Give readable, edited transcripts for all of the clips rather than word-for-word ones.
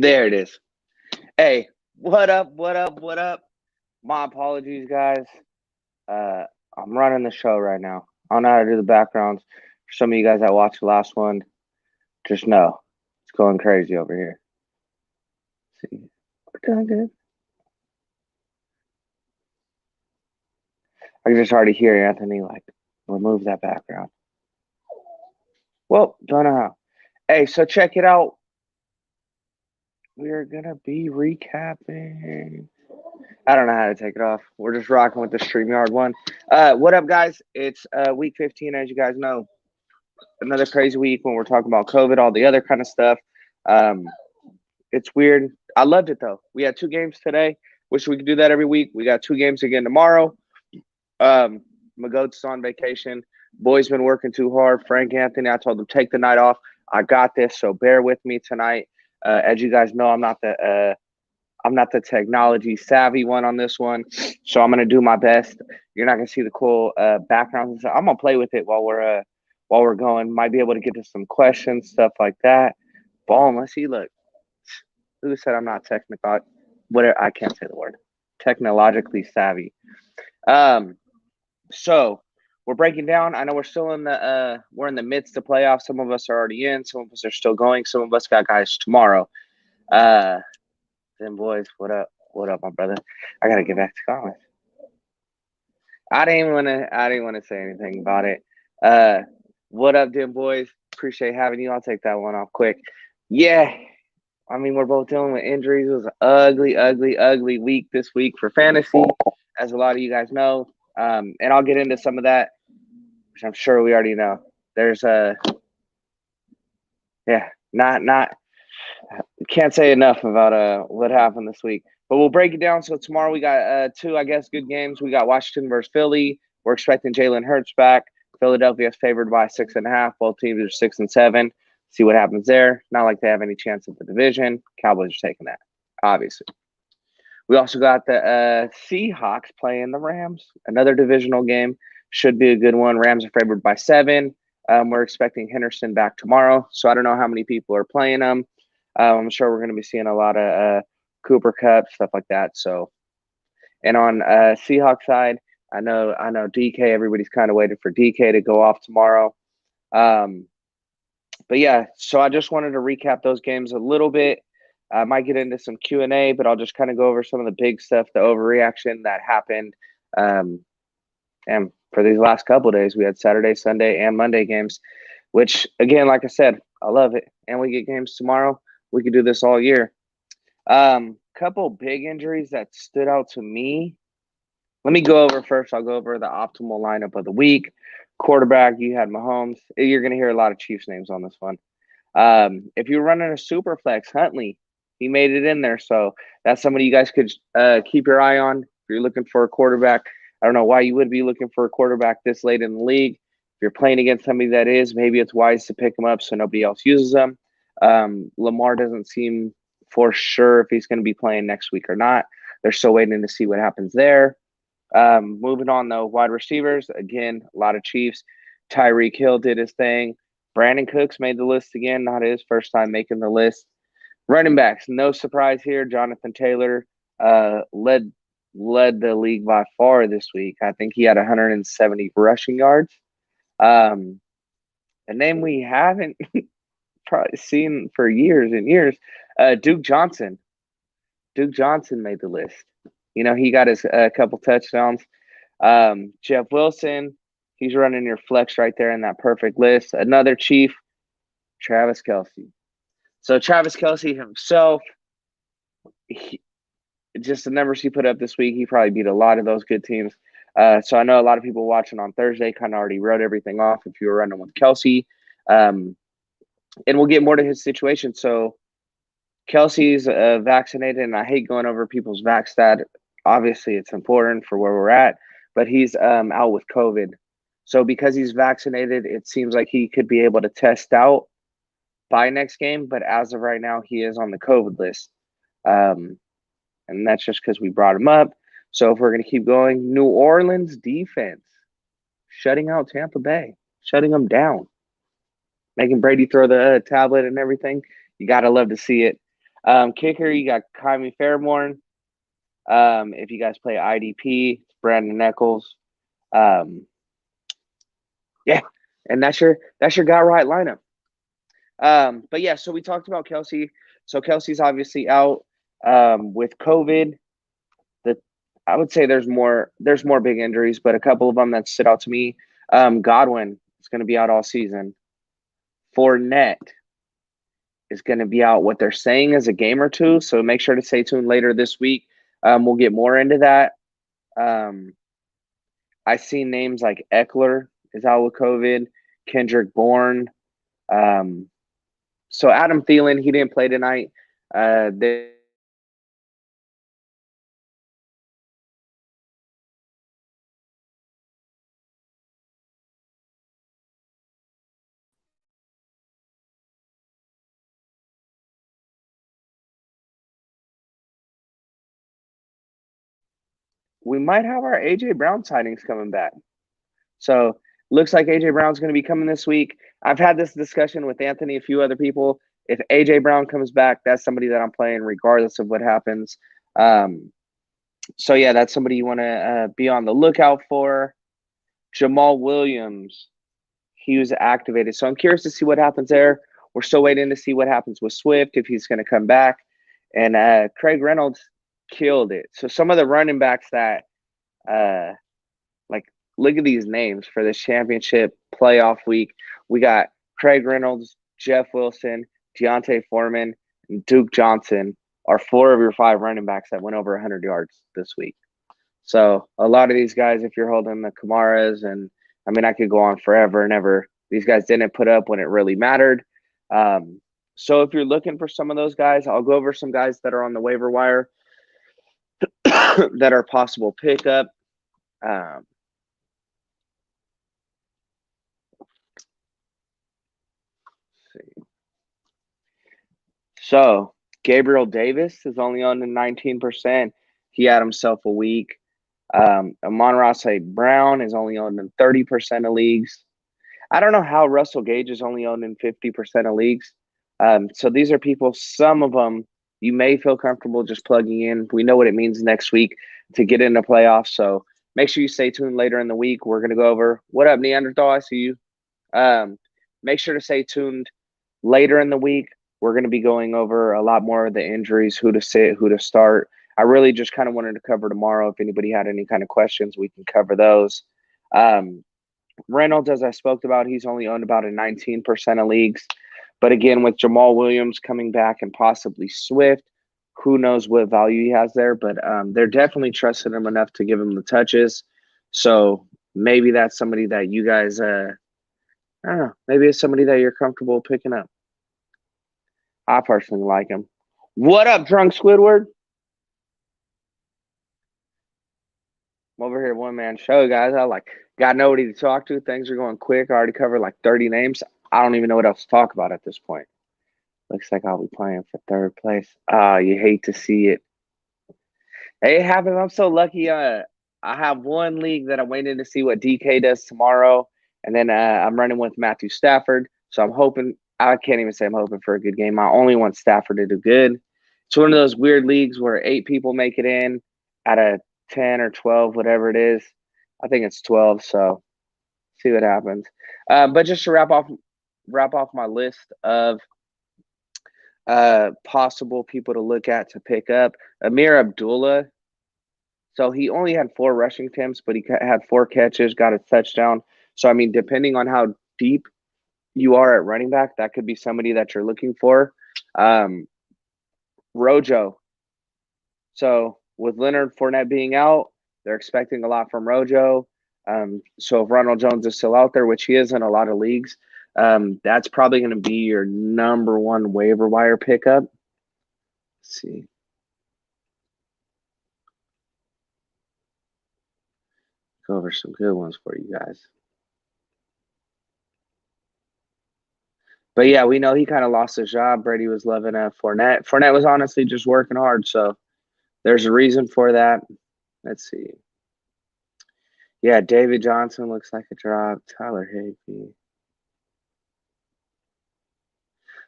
There it is. Hey, what up? What up? What up? My apologies, guys. Uh, I'm running the show right now. I don't know how to do the backgrounds. For some of you guys that watched the last one, just know it's going crazy over here. See, we're doing good. I can just already hear Anthony like remove that background. Well, don't know how. Hey, so check it out. We're gonna be recapping. I don't know how to take it off. We're just rocking with the StreamYard one. What up, guys? It's week 15, as you guys know. Another crazy week when we're talking about COVID, all the other kind of stuff. Um, it's weird. I loved it though. We had 2 games today. Wish we could do that every week. We got 2 games again tomorrow. My goat's on vacation. Boy's been working too hard. Frank Anthony, I told him take the night off. I got this, so bear with me tonight. As you guys know, I'm not the technology savvy one on this one, so I'm gonna do my best. You're not gonna see the cool backgrounds. I'm gonna play with it while we're going. Might be able to get to some questions, stuff like that. Boom. Let's see. Look, who said I'm not technical? Whatever. I can't say the word. Technologically savvy. Um. So we're breaking down. I know we're still in the midst of playoffs. Some of us are already in. Some of us are still going. Some of us got guys tomorrow. Uh. Then boys, what up? What up, my brother? I gotta get back to comments. I didn't wanna say anything about it. Uh what up, Dim boys? Appreciate having you. I'll take that one off quick. Yeah, I mean we're both dealing with injuries. It was an ugly, ugly, ugly week this week for fantasy, as a lot of you guys know. And I'll get into some of that, which I'm sure we already know. There's yeah, not can't say enough about what happened this week. But we'll break it down. So tomorrow we got 2, I guess, good games. We got Washington versus Philly. We're expecting Jalen Hurts back. Philadelphia is favored by 6.5. Both teams are 6-7. See what happens there. Not like they have any chance of the division. Cowboys are taking that, obviously. We also got the Seahawks playing the Rams. Another divisional game. Should be a good one. Rams are favored by 7. We're expecting Henderson back tomorrow. So I don't know how many people are playing them. I'm sure we're going to be seeing a lot of Cooper Cup, stuff like that. So, and on Seahawks side, I know DK. Everybody's kind of waiting for DK to go off tomorrow. But yeah, so I just wanted to recap those games a little bit. I might get into some Q&A, but I'll just kind of go over some of the big stuff, the overreaction that happened. And for these last couple of days, we had Saturday, Sunday, and Monday games, which, again, like I said, I love it. And we get games tomorrow. We could do this all year. Couple big injuries that stood out to me. Let me go over first. I'll go over the optimal lineup of the week. Quarterback, you had Mahomes. You're going to hear a lot of Chiefs names on this one. If you're running a super flex, Huntley, he made it in there. So that's somebody you guys could keep your eye on. If you're looking for a quarterback, I don't know why you would be looking for a quarterback this late in the league. If you're playing against somebody that is, maybe it's wise to pick them up so nobody else uses them. Lamar doesn't seem for sure if he's going to be playing next week or not. They're still waiting to see what happens there. Moving on, though, wide receivers, again, a lot of Chiefs. Tyreek Hill did his thing. Brandon Cooks made the list again, not his first time making the list. Running backs, no surprise here. Jonathan Taylor led the league by far this week. I think he had 170 rushing yards. A name we haven't probably seen for years and years, Duke Johnson. Duke Johnson made the list. You know, he got his couple touchdowns. Jeff Wilson, he's running your flex right there in that perfect list. Another Chief, Travis Kelsey. So Travis Kelsey himself, just the numbers he put up this week, he probably beat a lot of those good teams. So I know a lot of people watching on Thursday kind of already wrote everything off if you were running with Kelsey. And we'll get more to his situation. So Kelsey's vaccinated, and I hate going over people's vax stat. Obviously, it's important for where we're at, but he's out with COVID. So because he's vaccinated, it seems like he could be able to test out by next game. But as of right now, he is on the COVID list. And that's just because we brought him up. So if we're going to keep going, New Orleans defense shutting out Tampa Bay, shutting them down, making Brady throw the tablet and everything. You got to love to see it. Kicker, you got Kyrie Fairborn. If you guys play IDP, it's Brandon Eccles. Yeah, and that's your got right lineup. But yeah, so we talked about Kelsey. So Kelsey's obviously out with COVID. The I would say there's more big injuries, but a couple of them that stood out to me. Godwin is going to be out all season. Fournette is going to be out. What they're saying is a game or two, so make sure to stay tuned later this week. We'll get more into that. I see names like Eckler is out with COVID, Kendrick Bourne. So Adam Thielen, he didn't play tonight. We might have our AJ Brown sightings coming back. So looks like AJ Brown's going to be coming this week. I've had this discussion with Anthony, a few other people. If AJ Brown comes back, that's somebody that I'm playing regardless of what happens. So yeah, that's somebody you want to be on the lookout for. Jamal Williams, he was activated. So I'm curious to see what happens there. We're still waiting to see what happens with Swift, if he's going to come back. And Craig Reynolds killed it. So some of the running backs that like, look at these names for this championship playoff week. We got Craig Reynolds, Jeff Wilson, Deontay Foreman, and Duke Johnson are 4 of your 5 running backs that went over 100 yards this week. So a lot of these guys, if you're holding the Kamaras, and I mean, I could go on forever and ever. These guys didn't put up when it really mattered. So if you're looking for some of those guys, I'll go over some guys that are on the waiver wire that are possible pickup. See. So Gabriel Davis is only on the 19%. He had himself a week. Amon-Ra St. Brown is only owned in 30% of leagues. I don't know how Russell Gage is only owned in 50% of leagues. So these are people, some of them you may feel comfortable just plugging in. We know what it means next week to get into playoffs. So make sure you stay tuned later in the week. We're going to go over, what up, Neanderthal? I see you. Make sure to stay tuned later in the week. We're going to be going over a lot more of the injuries, who to sit, who to start. I really just kind of wanted to cover tomorrow. If anybody had any kind of questions, we can cover those. Reynolds, as I spoke about, he's only owned about a 19% of leagues. But again, with Jamal Williams coming back and possibly Swift, who knows what value he has there. But they're definitely trusting him enough to give him the touches. So maybe that's somebody that you guys, I don't know, maybe it's somebody that you're comfortable picking up. I personally like him. What up, Drunk Squidward? I'm over here, one man show, guys. I got nobody to talk to. Things are going quick. I already covered like 30 names. I don't even know what else to talk about at this point. Looks like I'll be playing for 3rd place. You hate to see it. Hey, it happens. I'm so lucky. I have one league that I'm waiting to see what DK does tomorrow. And then I'm running with Matthew Stafford. So I'm hoping, I can't even say I'm hoping for a good game. I only want Stafford to do good. It's one of those weird leagues where 8 people make it in out of 10 or 12, whatever it is. I think it's 12. So see what happens. But just to wrap off my list of possible people to look at to pick up, Amir Abdullah. So he only had 4 rushing attempts, but he had 4 catches, got a touchdown. So, I mean, depending on how deep you are at running back, that could be somebody that you're looking for. Rojo. So with Leonard Fournette being out, they're expecting a lot from Rojo. So if Ronald Jones is still out there, which he is in a lot of leagues, that's probably going to be your number 1 waiver wire pickup. Let's see. Go over some good ones for you guys. But yeah, we know he kind of lost his job. Brady was loving Fournette. Fournette was honestly just working hard, so there's a reason for that. Let's see. Yeah, David Johnson looks like a drop. Tyler Higbee.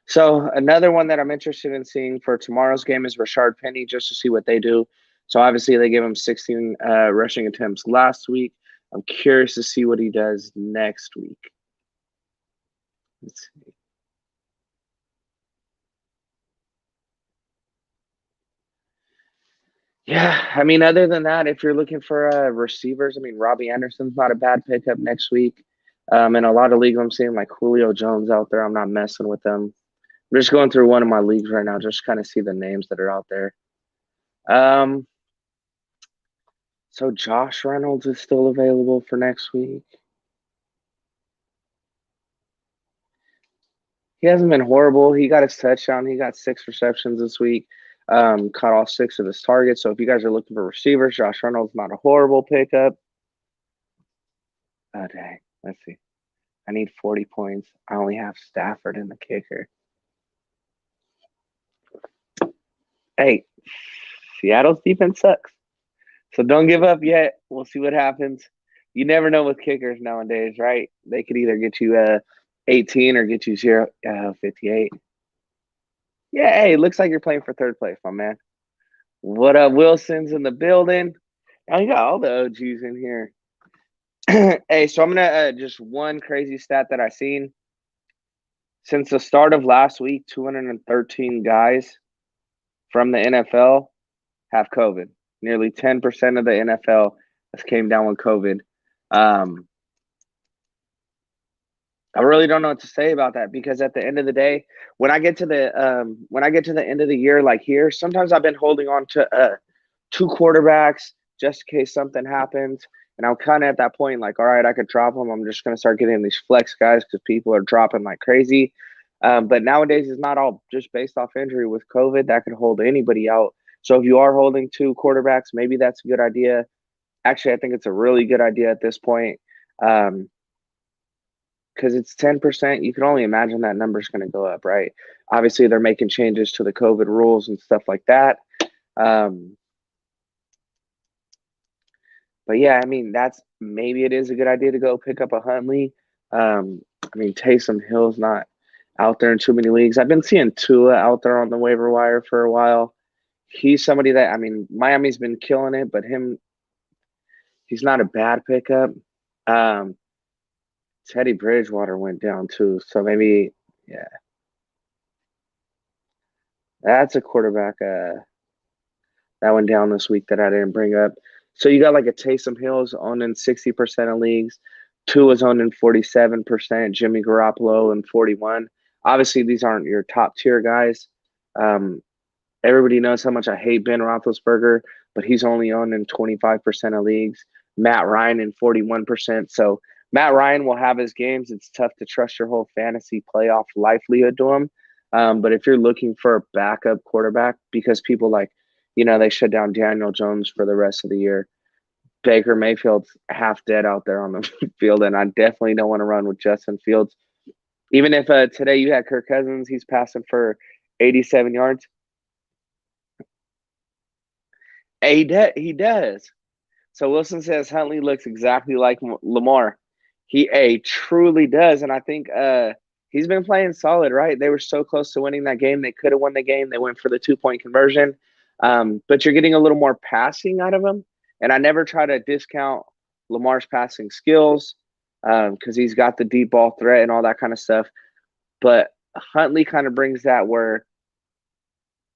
So another one that I'm interested in seeing for tomorrow's game is Rashard Penny, just to see what they do. So obviously they gave him 16 rushing attempts last week. I'm curious to see what he does next week. Let's see. Yeah, I mean, other than that, if you're looking for receivers, I mean, Robbie Anderson's not a bad pickup next week. In a lot of leagues, I'm seeing like Julio Jones out there. I'm not messing with them. I'm just going through one of my leagues right now, just kind of see the names that are out there. Um, so Josh Reynolds is still available for next week. He hasn't been horrible. He got his touchdown. He got 6 receptions this week. Caught all 6 of his targets. So if you guys are looking for receivers, Josh Reynolds not a horrible pickup. Oh dang. Let's see. I need 40 points. I only have Stafford in the kicker. Hey, Seattle's defense sucks. So don't give up yet. We'll see what happens. You never know with kickers nowadays, right? They could either get you 18 or get you 58. Yeah, hey, looks like you're playing for third place, my man. What up, Wilson's in the building? Oh, you got all the OGs in here. Hey, so I'm gonna just one crazy stat that I seen. Since the start of last week, 213 guys from the NFL have COVID. Nearly 10% of the NFL has came down with COVID. I really don't know what to say about that because at the end of the day, when I get to the end of the year, like here, sometimes I've been holding on to 2 quarterbacks just in case something happens. And I'm kind of at that point, like, all right, I could drop them. I'm just going to start getting these flex guys because people are dropping like crazy. But nowadays, it's not all just based off injury with COVID that could hold anybody out. So if you are holding 2 quarterbacks, maybe that's a good idea. Actually, I think it's a really good idea at this point. Because it's 10%, you can only imagine that number's going to go up, right? Obviously, they're making changes to the COVID rules and stuff like that. But yeah, I mean, maybe it is a good idea to go pick up a Huntley. I mean, Taysom Hill's not out there in too many leagues. I've been seeing Tua out there on the waiver wire for a while. He's somebody that, I mean, Miami's been killing it, but he's not a bad pickup. Um, Teddy Bridgewater went down too, so maybe, yeah, that's a quarterback that went down this week that I didn't bring up. So you got like a Taysom Hill's owned in 60% of leagues. Tua's owned in 47%. Jimmy Garoppolo in 41. Obviously, these aren't your top tier guys. Um, Everybody knows how much I hate Ben Roethlisberger, but he's only owned in 25% of leagues. Matt Ryan in 41%. So Matt Ryan will have his games. It's tough to trust your whole fantasy playoff livelihood to him. But if you're looking for a backup quarterback, because people like, they shut down Daniel Jones for the rest of the year. Baker Mayfield's half dead out there on the field, and I definitely don't want to run with Justin Fields. Even if today you had Kirk Cousins, he's passing for 87 yards. He does. So Wilson says Huntley looks exactly like Lamar. He truly does, and I think he's been playing solid. Right, they were so close to winning that game. They could have won the game. They went for the 2-point conversion, but you're getting a little more passing out of him. And I never try to discount Lamar's passing skills because he's got the deep ball threat and all that kind of stuff. But Huntley kind of brings that where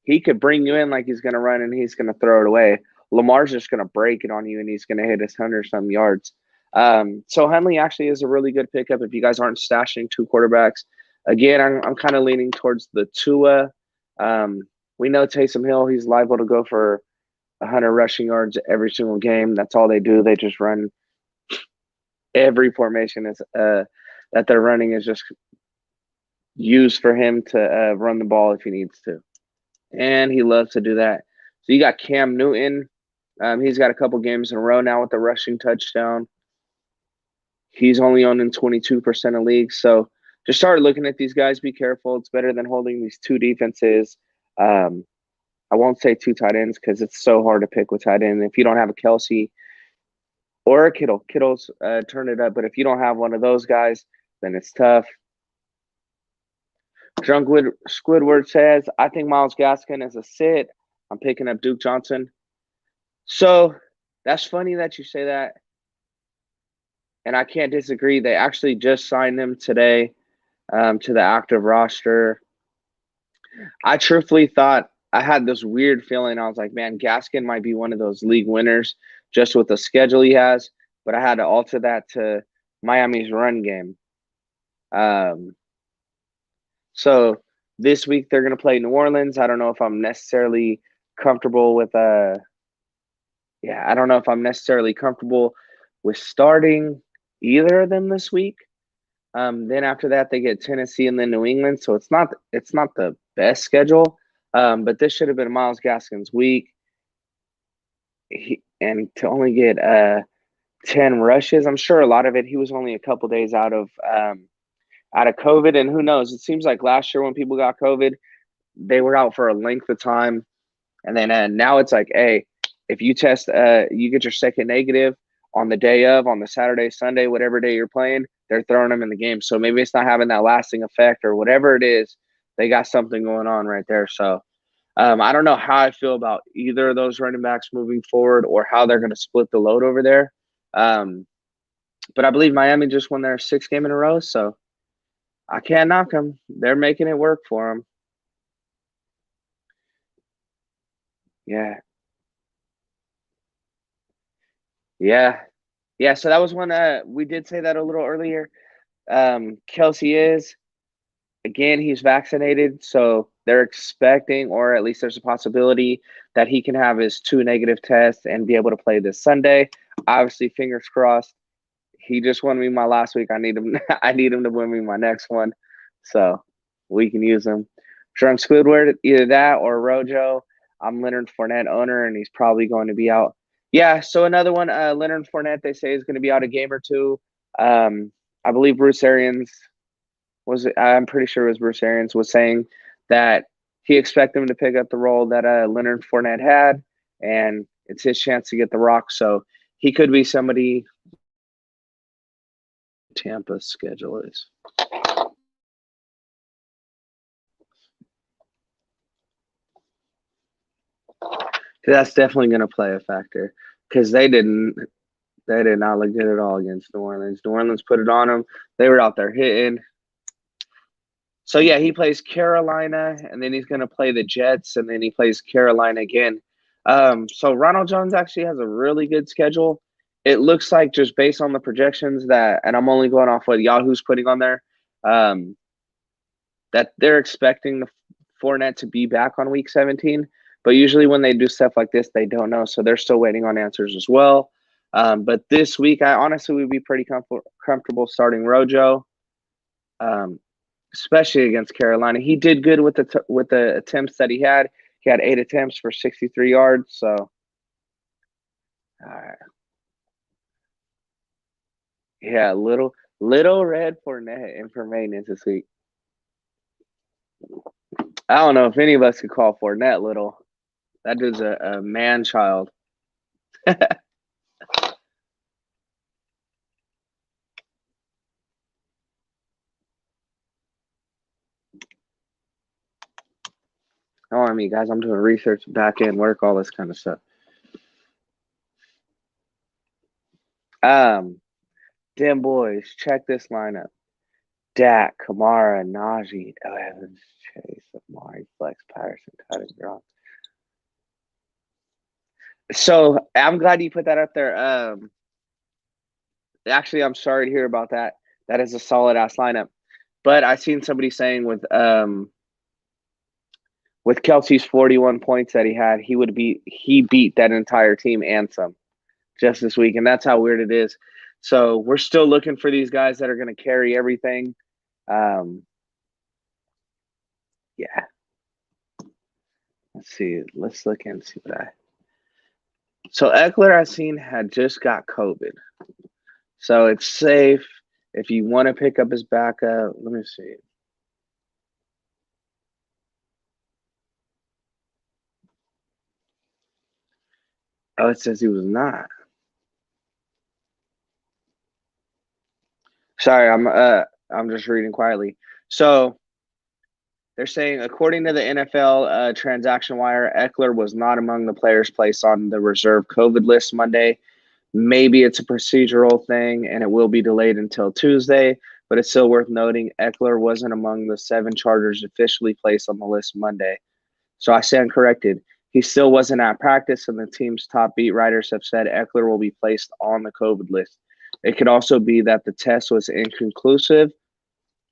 he could bring you in like he's going to run and he's going to throw it away. Lamar's just going to break it on you and he's going to hit his 100-some yards. So Huntley actually is a really good pickup if you guys aren't stashing 2 quarterbacks. Again, I'm kind of leaning towards the Tua. We know Taysom Hill, he's liable to go for 100 rushing yards every single game. That's all they do. They just run every formation is that they're running is just used for him to run the ball if he needs to. And he loves to do that. So you got Cam Newton. He's got a couple games in a row now with the rushing touchdown. He's only owned in 22% of leagues. So just start looking at these guys. Be careful. It's better than holding these 2 defenses. I won't say 2 tight ends because it's so hard to pick with tight end. If you don't have a Kelsey or a Kittle's turn it up. But if you don't have one of those guys, then it's tough. Squidward says, I think Miles Gaskin is a sit. I'm picking up Duke Johnson. So that's funny that you say that. And I can't disagree. They actually just signed him today to the active roster. I truthfully thought I had this weird feeling. I was like, man, Gaskin might be one of those league winners just with the schedule he has. But I had to alter that to Miami's run game. So this week they're going to play New Orleans. I don't know if I'm necessarily comfortable with I don't know if I'm necessarily comfortable with starting either of them this week. Then after that they get Tennessee and then New England. So it's not the best schedule. But this should have been Miles Gaskin's week. And to only get 10 rushes, I'm sure a lot of it he was only a couple days out of COVID, and who knows? It seems like last year when people got COVID, they were out for a length of time, and then now it's like, hey, if you test, you get your second negative on the day of, on the Saturday, Sunday, whatever day you're playing, they're throwing them in the game. So maybe it's not having that lasting effect or whatever it is. They got something going on right there. So I don't know how I feel about either of those running backs moving forward or how they're going to split the load over there. But I believe Miami just won their 6th game in a row, so I can't knock them. They're making it work for them. Yeah. Yeah. Yeah. So that was one we did say that a little earlier. Kelsey is, again, he's vaccinated. So they're expecting, or at least there's a possibility that he can have his 2 negative tests and be able to play this Sunday. Obviously, fingers crossed. He just won me my last week. I need him. I need him to win me my next one. So we can use him. Drunk Squidward, either that or Rojo. I'm Leonard Fournette owner, and he's probably going to be out. Yeah, so another one, Leonard Fournette, they say is going to be out a game or two. I believe Bruce Arians I'm pretty sure it was Bruce Arians was saying that he expected him to pick up the role that Leonard Fournette had, and it's his chance to get the rock. So he could be somebody. Tampa's schedule is. That's definitely going to play a factor because they did not look good at all against New Orleans. New Orleans put it on them. They were out there hitting. So yeah, he plays Carolina, and then he's going to play the Jets, and then he plays Carolina again. So Ronald Jones actually has a really good schedule. It looks like, just based on the projections that, and I'm only going off what Yahoo's putting on there, that they're expecting the Fournette to be back on week 17. But usually when they do stuff like this, they don't know. So they're still waiting on answers as well. But this week, I honestly would be pretty comfortable starting Rojo, especially against Carolina. He did good with the attempts that he had. He had 8 attempts for 63 yards. So, all right. Yeah, little red Fournette in for maintenance this week. I don't know if any of us could call Fournette little. That dude's a man child. Oh, I mean, guys, I'm doing research, back end work, all this kind of stuff. Damn boys, check this lineup. Dak, Kamara, Najee, Evans, Chase, Amari, Flex, Patterson, Titus, Gronk. So I'm glad you put that up there. Actually, I'm sorry to hear about that. That is a solid ass lineup. But I seen somebody saying with Kelsey's 41 points that he had, he beat that entire team and some just this week, and that's how weird it is. So we're still looking for these guys that are going to carry everything. Yeah. Let's see. Let's look and see what I. So Eckler, I seen, had just got COVID, so it's safe if you want to pick up his backup. Let me see. Oh, it says he was not. Sorry, I'm just reading quietly. So They're saying, according to the NFL transaction wire, Eckler was not among the players placed on the reserve COVID list Monday. Maybe it's a procedural thing and it will be delayed until Tuesday, but it's still worth noting Eckler wasn't among the 7 Chargers officially placed on the list Monday. So I stand corrected. He still wasn't at practice, and the team's top beat writers have said Eckler will be placed on the COVID list. It could also be that the test was inconclusive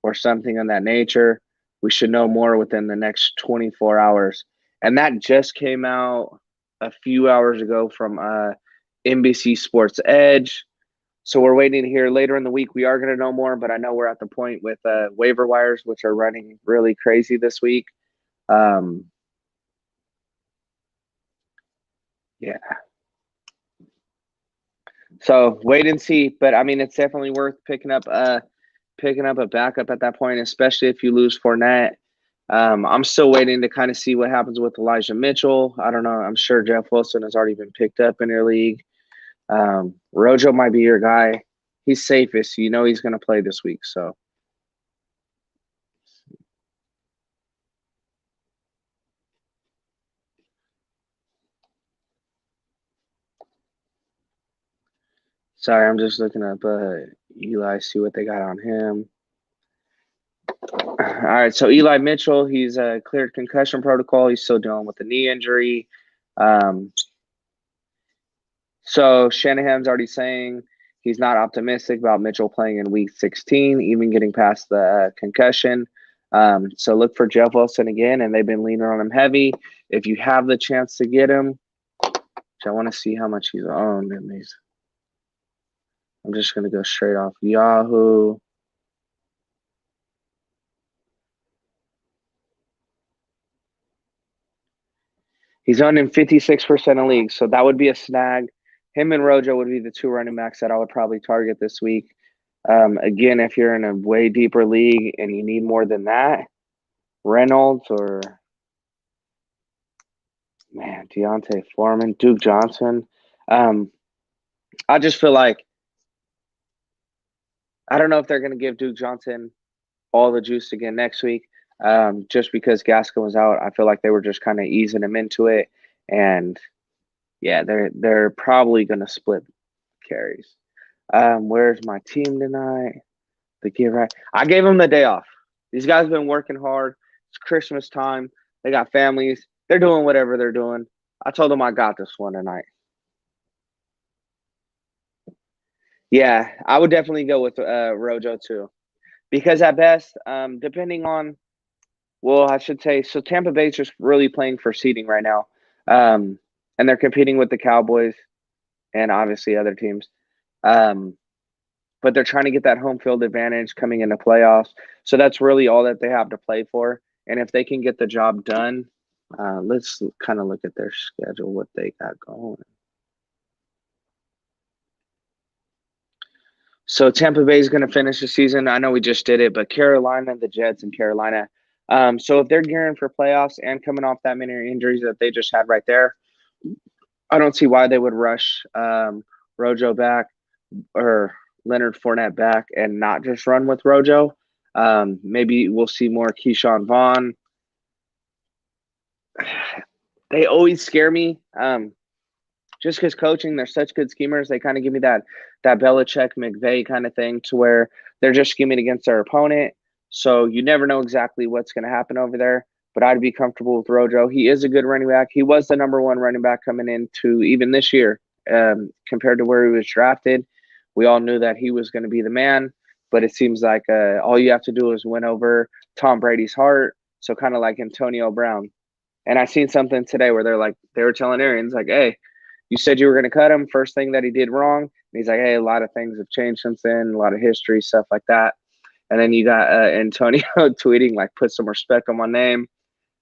or something of that nature. We should know more within the next 24 hours. And that just came out a few hours ago from NBC Sports Edge. So we're waiting to hear later in the week. We are going to know more, but I know we're at the point with waiver wires, which are running really crazy this week. Yeah. So wait and see. But I mean, it's definitely worth picking up a backup at that point, especially if you lose Fournette. I'm still waiting to kind of see what happens with Elijah Mitchell. I don't know. I'm sure Jeff Wilson has already been picked up in your league. Rojo might be your guy. He's safest. You know he's going to play this week. So. Sorry, I'm just looking up Eli, see what they got on him. All right, so Eli Mitchell, he's cleared concussion protocol. He's still dealing with a knee injury. So Shanahan's already saying he's not optimistic about Mitchell playing in Week 16, even getting past the concussion. So look for Jeff Wilson again, and they've been leaning on him heavy. If you have the chance to get him, which I want to see how much he's owned in these. I'm just going to go straight off Yahoo. He's owned in 56% of leagues, so that would be a snag. Him and Rojo would be the 2 running backs that I would probably target this week. Again, if you're in a way deeper league and you need more than that, Reynolds or, Deontay Foreman, Duke Johnson. I just feel like I don't know if they're going to give Duke Johnson all the juice again next week. Just because Gaskin was out, I feel like they were just kind of easing him into it. And, yeah, they're probably going to split carries. Where's my team tonight? I gave them the day off. These guys have been working hard. It's Christmas time. They got families. They're doing whatever they're doing. I told them I got this one tonight. Yeah, I would definitely go with Rojo too. Because at best, depending on I should say, so Tampa Bay's just really playing for seeding right now. And they're competing with the Cowboys and obviously other teams. But they're trying to get that home field advantage coming into playoffs. So that's really all that they have to play for. And if they can get the job done, let's kind of look at their schedule, what they got going. So Tampa Bay is going to finish the season. I know we just did it, but Carolina, the Jets, and Carolina. So if they're gearing for playoffs and coming off that many injuries that they just had right there, I don't see why they would rush Rojo back or Leonard Fournette back and not just run with Rojo. Maybe we'll see more Keyshawn Vaughn. They always scare me. Just because coaching, they're such good schemers. They kind of give me that Belichick, McVay kind of thing to where they're just scheming against their opponent. So you never know exactly what's going to happen over there. But I'd be comfortable with Rojo. He is a good running back. He was the number 1 running back coming into even this year compared to where he was drafted. We all knew that he was going to be the man. But it seems like all you have to do is win over Tom Brady's heart. So kind of like Antonio Brown. And I seen something today where they were telling Arians, like, hey, you said you were going to cut him. First thing that he did wrong. And he's like, hey, a lot of things have changed since then, a lot of history, stuff like that. And then you got Antonio tweeting, like, put some respect on my name.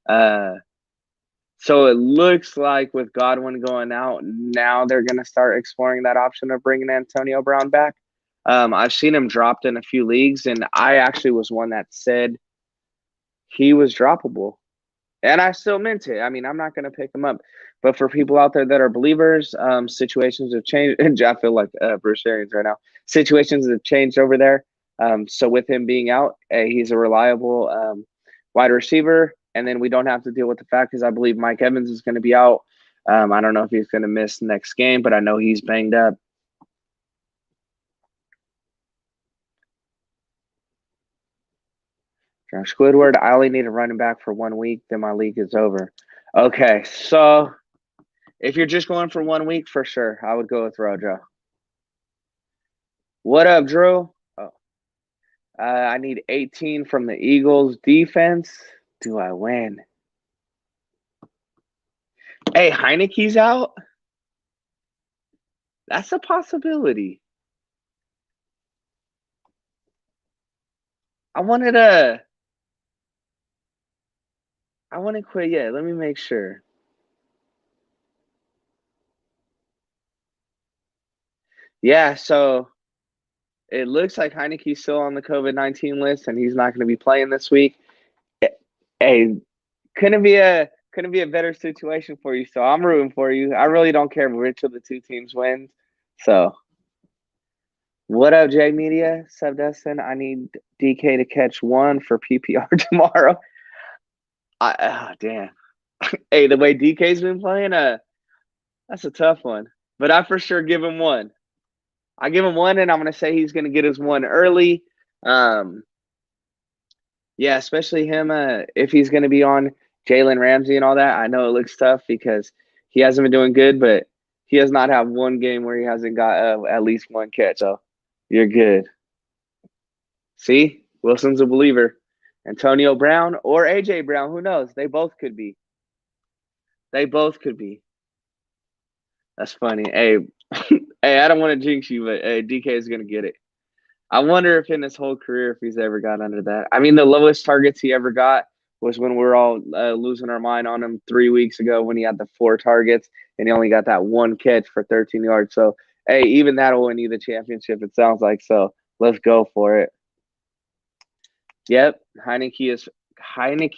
So it looks like with Godwin going out, now they're going to start exploring that option of bringing Antonio Brown back. I've seen him dropped in a few leagues, and I actually was one that said he was droppable. And I still meant it. I mean, I'm not going to pick him up. But for people out there that are believers, situations have changed. And I feel like Bruce Arians right now. Situations have changed over there. So with him being out, he's a reliable wide receiver, and then we don't have to deal with the fact because I believe Mike Evans is going to be out. I don't know if he's going to miss the next game, but I know he's banged up. Josh Squidward, I only need a running back for 1 week, then my league is over. Okay, so if you're just going for 1 week, for sure, I would go with Rojo. What up, Drew? Oh. I need 18 from the Eagles defense. Do I win? Hey, Heineke's out? That's a possibility. I want to quit. Yeah, let me make sure. Yeah, so it looks like Heineke's still on the COVID-19 list, and he's not going to be playing this week. Hey, couldn't be a better situation for you. So I'm rooting for you. I really don't care which of the two teams wins. So, what up, J Media? Sub Dustin, I need DK to catch 1 for PPR tomorrow. Damn. Hey, the way DK's been playing, that's a tough one. But I for sure give him 1. I give him 1, and I'm gonna say he's gonna get his 1 early. Yeah, especially him if he's gonna be on Jalen Ramsey and all that. I know it looks tough because he hasn't been doing good, but he has not had one game where he hasn't got at least 1 catch. So you're good. See, Wilson's a believer. Antonio Brown or AJ Brown, who knows? They both could be. They both could be. That's funny. Hey, hey, I don't want to jinx you, but hey, DK is gonna get it. I wonder if in his whole career if he's ever got under that. I mean, the lowest targets he ever got was when we were all losing our mind on him 3 weeks ago when he had the 4 targets and he only got that 1 catch for 13 yards. So, hey, even that'll win you the championship, it sounds like. So, let's go for it. Yep, Heineke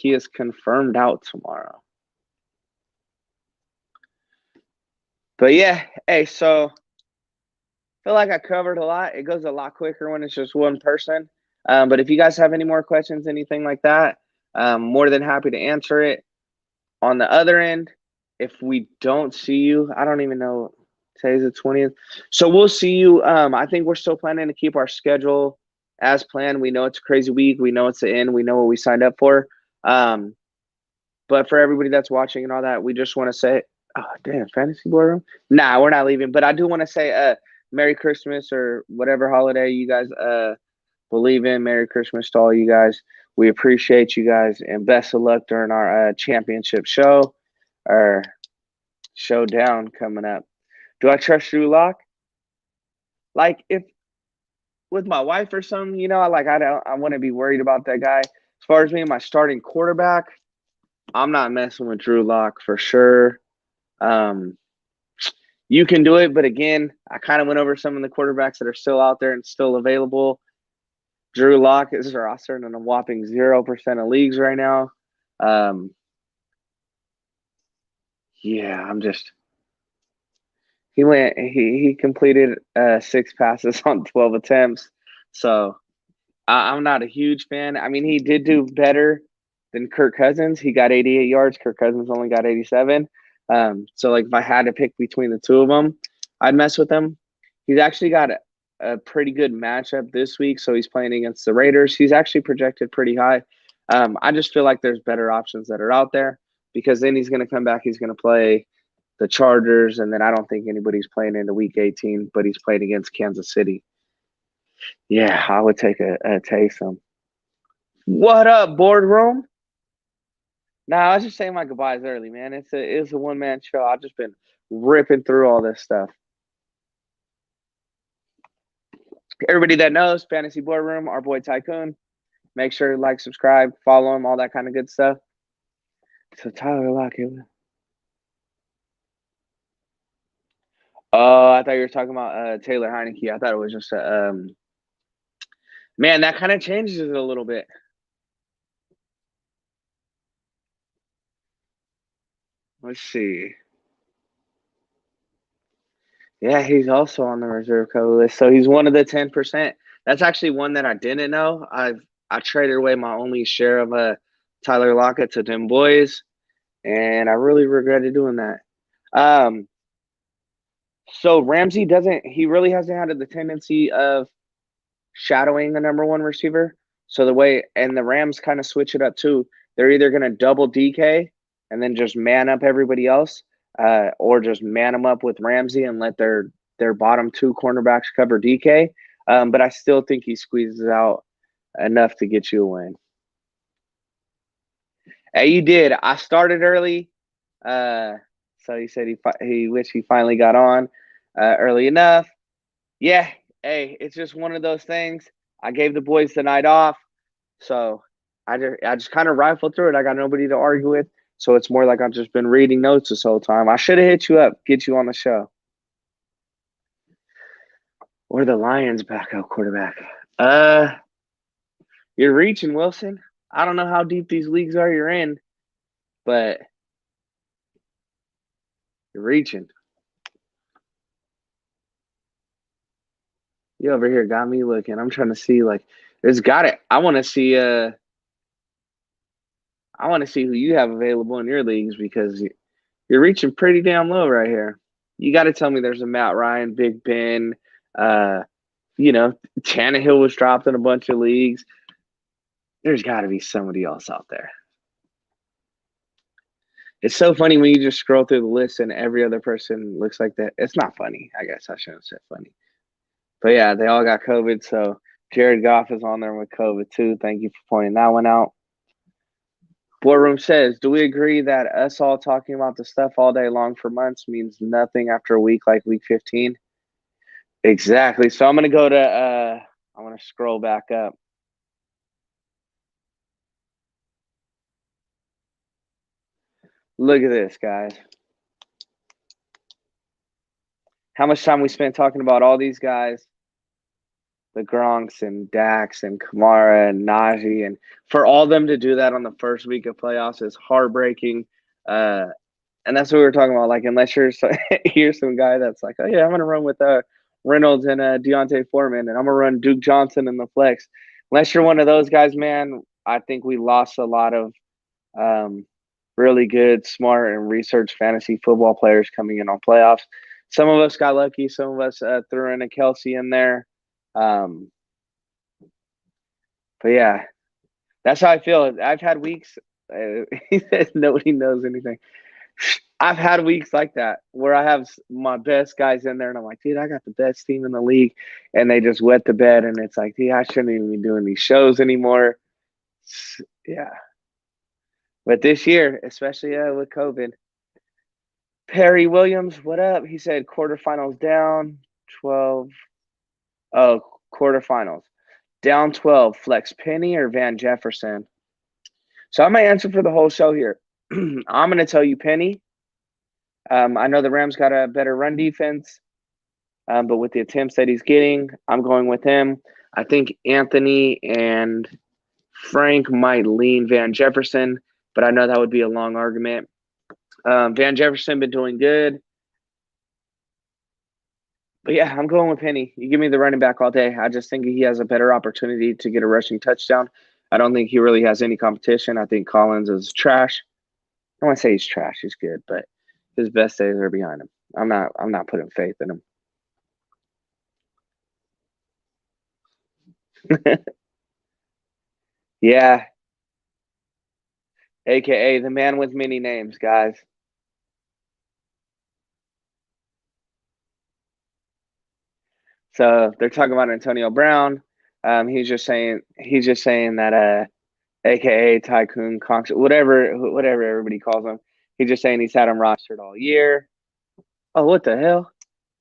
is confirmed out tomorrow. But yeah, hey, so I feel like I covered a lot. It goes a lot quicker when it's just one person. But if you guys have any more questions, anything like that, more than happy to answer it. On the other end, if we don't see you, I don't even know. Today's the 20th. So we'll see you. I think we're still planning to keep our schedule as planned. We know it's a crazy week. We know it's the end. We know what we signed up for. But for everybody that's watching and all that, we just want to say, oh, damn, fantasy boardroom? Nah, we're not leaving. But I do want to say Merry Christmas or whatever holiday you guys believe in. Merry Christmas to all you guys. We appreciate you guys, and best of luck during our championship show or showdown coming up. Do I trust Drew Locke? Like, if with my wife or something, you know, I want to be worried about that guy. As far as me and my starting quarterback, I'm not messing with Drew Locke for sure. You can do it, but again, I kind of went over some of the quarterbacks that are still out there and still available. Drew Locke is rostered in a whopping 0% of leagues right now. Yeah, I'm just. He completed 6 passes on 12 attempts, so I'm not a huge fan. I mean, he did do better than Kirk Cousins. He got 88 yards. Kirk Cousins only got 87. So like if I had to pick between the two of them, I'd mess with him. He's actually got a pretty good matchup this week, so he's playing against the Raiders. He's actually projected pretty high. I just feel like there's better options that are out there because then he's going to come back. He's going to play the Chargers, and then I don't think anybody's playing into Week 18, but he's playing against Kansas City. Yeah, I would take a Taysom. What up, boardroom? Nah, I was just saying my goodbyes early, man. It's a one-man show. I've just been ripping through all this stuff. Everybody that knows, Fantasy Boardroom, our boy Tycoon. Make sure to like, subscribe, follow him, all that kind of good stuff. So Tyler Lockett. Oh, I thought you were talking about Taylor Heineke. I thought it was just man, that kind of changes it a little bit. Let's see. Yeah, he's also on the reserve cover list. So he's one of the 10%. That's actually one that I didn't know. I traded away my only share of Tyler Lockett to them boys, and I really regretted doing that. So Ramsey he really hasn't had the tendency of shadowing a number one receiver. So and the Rams kind of switch it up too. They're either going to double DK and then just man up everybody else, or just man them up with Ramsey and let their bottom two cornerbacks cover DK. But I still think he squeezes out enough to get you a win. Hey, you did. I started early, so he said he wished he finally got on early enough. Yeah. Hey, it's just one of those things. I gave the boys the night off, so I just kind of rifled through it. I got nobody to argue with, so it's more like I've just been reading notes this whole time. I should have hit you up, get you on the show. Or the Lions backup quarterback. You're reaching, Wilson. I don't know how deep these leagues are you're in, but you're reaching. You over here got me looking. I'm trying to see, like, it's got it. I want to see who you have available in your leagues, because you're reaching pretty damn low right here. You got to tell me there's a Matt Ryan, Big Ben. Tannehill was dropped in a bunch of leagues. There's got to be somebody else out there. It's so funny when you just scroll through the list and every other person looks like that. It's not funny. I guess I shouldn't say funny. But yeah, they all got COVID. So Jared Goff is on there with COVID too. Thank you for pointing that one out. Boardroom says, do we agree that us all talking about the stuff all day long for months means nothing after a week like week 15? Exactly. So I'm going to go to I want to scroll back up. Look at this, guys. How much time we spent talking about all these guys, the Gronks and Dax and Kamara and Najee, and for all them to do that on the first week of playoffs is heartbreaking. And that's what we were talking about. Like, unless you're here's some guy that's like, oh yeah, I'm gonna run with Reynolds and Deontay Foreman, and I'm gonna run Duke Johnson in the flex. Unless you're one of those guys, man, I think we lost a lot of really good, smart, and researched fantasy football players coming in on playoffs. Some of us got lucky. Some of us threw in a Kelsey in there. But yeah, that's how I feel. I've had weeks. He says nobody knows anything. I've had weeks like that where I have my best guys in there, and I'm like, dude, I got the best team in the league, and they just wet the bed, and it's like, dude, I shouldn't even be doing these shows anymore. Yeah. But this year, especially with COVID, Perry Williams, what up? He said quarterfinals down 12. Oh, quarterfinals. Down 12. Flex Penny or Van Jefferson? So I'm going to answer for the whole show here. I'm going to tell you Penny. I know the Rams got a better run defense, but with the attempts that he's getting, I'm going with him. I think Anthony and Frank might lean Van Jefferson, but I know that would be a long argument. Van Jefferson been doing good. But yeah, I'm going with Penny. You give me the running back all day. I just think he has a better opportunity to get a rushing touchdown. I don't think he really has any competition. I think Collins is trash. I don't want to say he's trash. He's good, but his best days are behind him. I'm not putting faith in him. Yeah. AKA the man with many names, guys. So they're talking about Antonio Brown. He's just saying that AKA Tycoon Conks, whatever everybody calls him. He's just saying he's had him rostered all year. Oh, what the hell?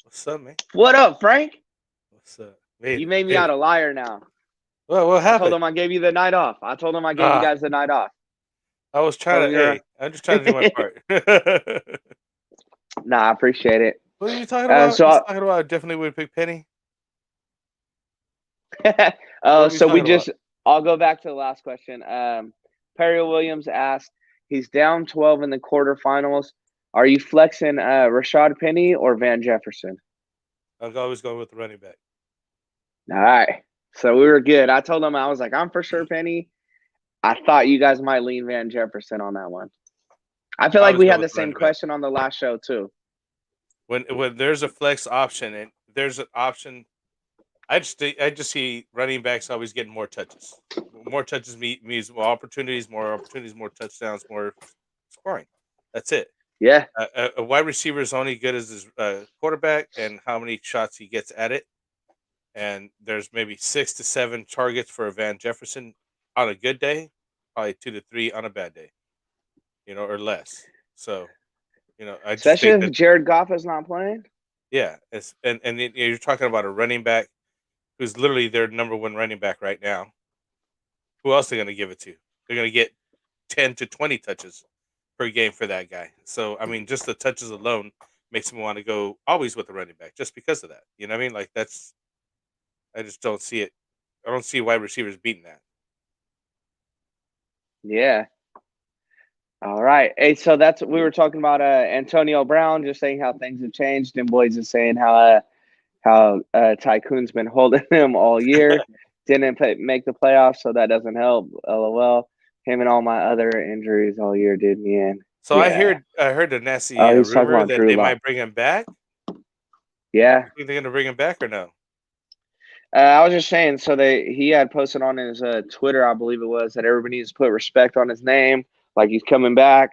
What's up, man? What up, Frank? What's up? You made me out a liar now. What happened? I told him I gave you the night off. I told him I gave you guys the night off. I was trying to. I'm just trying to do my part. Nah, I appreciate it. What are you talking about? Talking about I definitely would pick Penny. I'll go back to the last question. Perry Williams asked, he's down 12 in the quarterfinals. Are you flexing Rashard Penny or Van Jefferson? I'm always going with the running back. All right. So we were good. I told him, I was like, I'm for sure Penny. I thought you guys might lean Van Jefferson on that one. I feel like we had the same question on the last show too. When there's a flex option and there's an option, I just see running backs always getting more touches. More touches means more opportunities, more touchdowns, more scoring. That's it. Yeah. A wide receiver is only good as his quarterback and how many shots he gets at it. And there's maybe 6 to 7 targets for a Van Jefferson on a good day, probably 2 to 3 on a bad day, or less. So, I just especially think if Jared Goff is not playing. Yeah, and you're talking about a running back who's literally their number one running back right now. Who else are they going to give it to? They're going to get 10 to 20 touches per game for that guy. So, I mean, just the touches alone makes me want to go always with the running back just because of that. You know what I mean? Like, I just don't see it. I don't see wide receivers beating that. Yeah. All right. Hey, so we were talking about Antonio Brown, just saying how things have changed, and boys is saying how Tycoon's been holding him all year, didn't make the playoffs, so that doesn't help. LOL. Him and all my other injuries all year did me in. So yeah. I heard the nasty rumor that they might bring him back. Yeah. You think they're gonna bring him back or no? I was just saying. So he had posted on his Twitter, I believe it was, that everybody needs to put respect on his name, like he's coming back.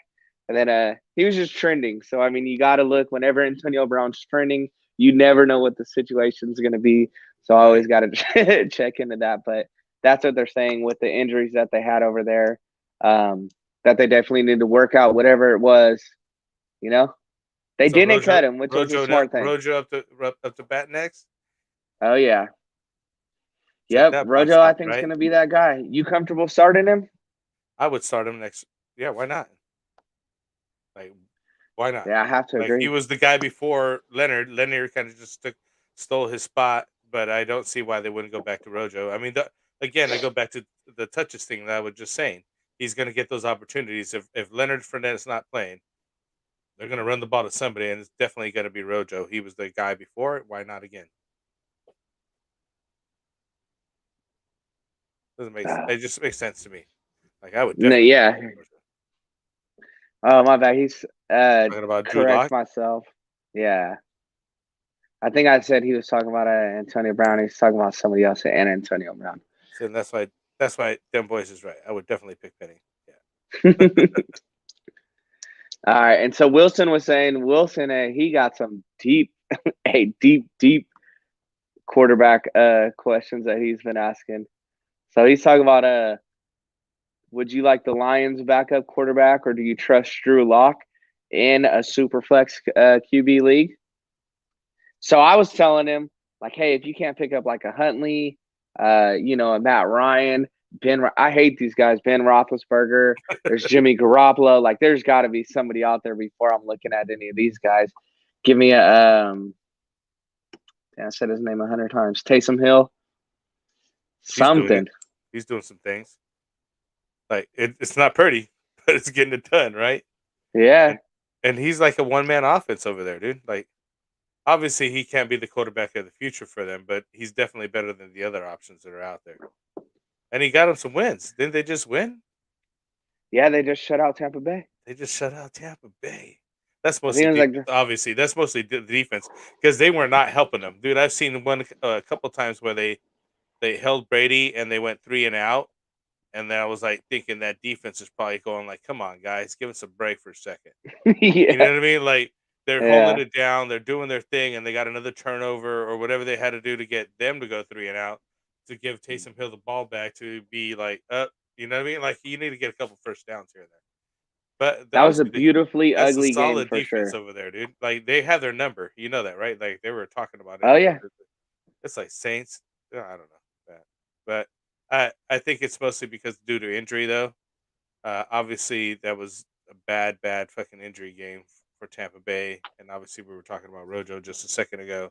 And then he was just trending. So I mean, you got to look whenever Antonio Brown's trending. You never know what the situation's going to be. So I always got to check into that. But that's what they're saying with the injuries that they had over there, that they definitely need to work out whatever it was. They didn't cut him, which was a smart thing. Rojo up to bat next. Oh yeah. Yep, Rojo, I think is going to be that guy. You comfortable starting him? I would start him next. Yeah, why not? Like, why not? Yeah, I have to agree. He was the guy before Leonard. Leonard kind of just stole his spot, but I don't see why they wouldn't go back to Rojo. I mean, again, I go back to the touches thing that I was just saying. He's going to get those opportunities. If Leonard Fournette is not playing, they're going to run the ball to somebody, and it's definitely going to be Rojo. He was the guy before. Why not again? It just makes sense to me. Like, I would definitely. Yeah. Oh, my bad. He's talking about correct myself. Yeah. I think I said he was talking about Antonio Brown. He's talking about somebody else and Antonio Brown. So that's why them boys is right. I would definitely pick Penny. Yeah. All right. And so Wilson was saying he got some deep quarterback questions that he's been asking. So he's talking about would you like the Lions backup quarterback, or do you trust Drew Locke in a super flex QB league? So I was telling him, like, hey, if you can't pick up like a Huntley, a Matt Ryan, I hate these guys, Ben Roethlisberger, there's Jimmy Garoppolo. Like, there's got to be somebody out there before I'm looking at any of these guys. Give me I said his name 100 times. Taysom Hill. Something. He's doing some things. Like, it's not pretty, but it's getting it done, right? Yeah. And he's like a one-man offense over there, dude. Like, obviously he can't be the quarterback of the future for them, but he's definitely better than the other options that are out there. And he got him some wins. Didn't they just win? Yeah, they just shut out Tampa Bay. That's mostly obviously. That's mostly the defense, because they were not helping them, dude. I've seen one a couple times where they held Brady and they went 3 and out. And then I was like thinking that defense is probably going like, come on, guys, give us a break for a second. Yeah. You know what I mean? Like, they're holding it down. They're doing their thing, and they got another turnover or whatever they had to do to get them to go 3 and out, to give Taysom Hill the ball back to be like, you know what I mean? Like, you need to get a couple first downs here and there. But that was a beautifully ugly game for defense over there, dude. Like, they have their number. You know that, right? Like, they were talking about it. Oh, yeah. It's like Saints. I don't know that. But I think it's mostly because due to injury, though. Obviously, that was a bad fucking injury game for Tampa Bay. And obviously, we were talking about Rojo just a second ago.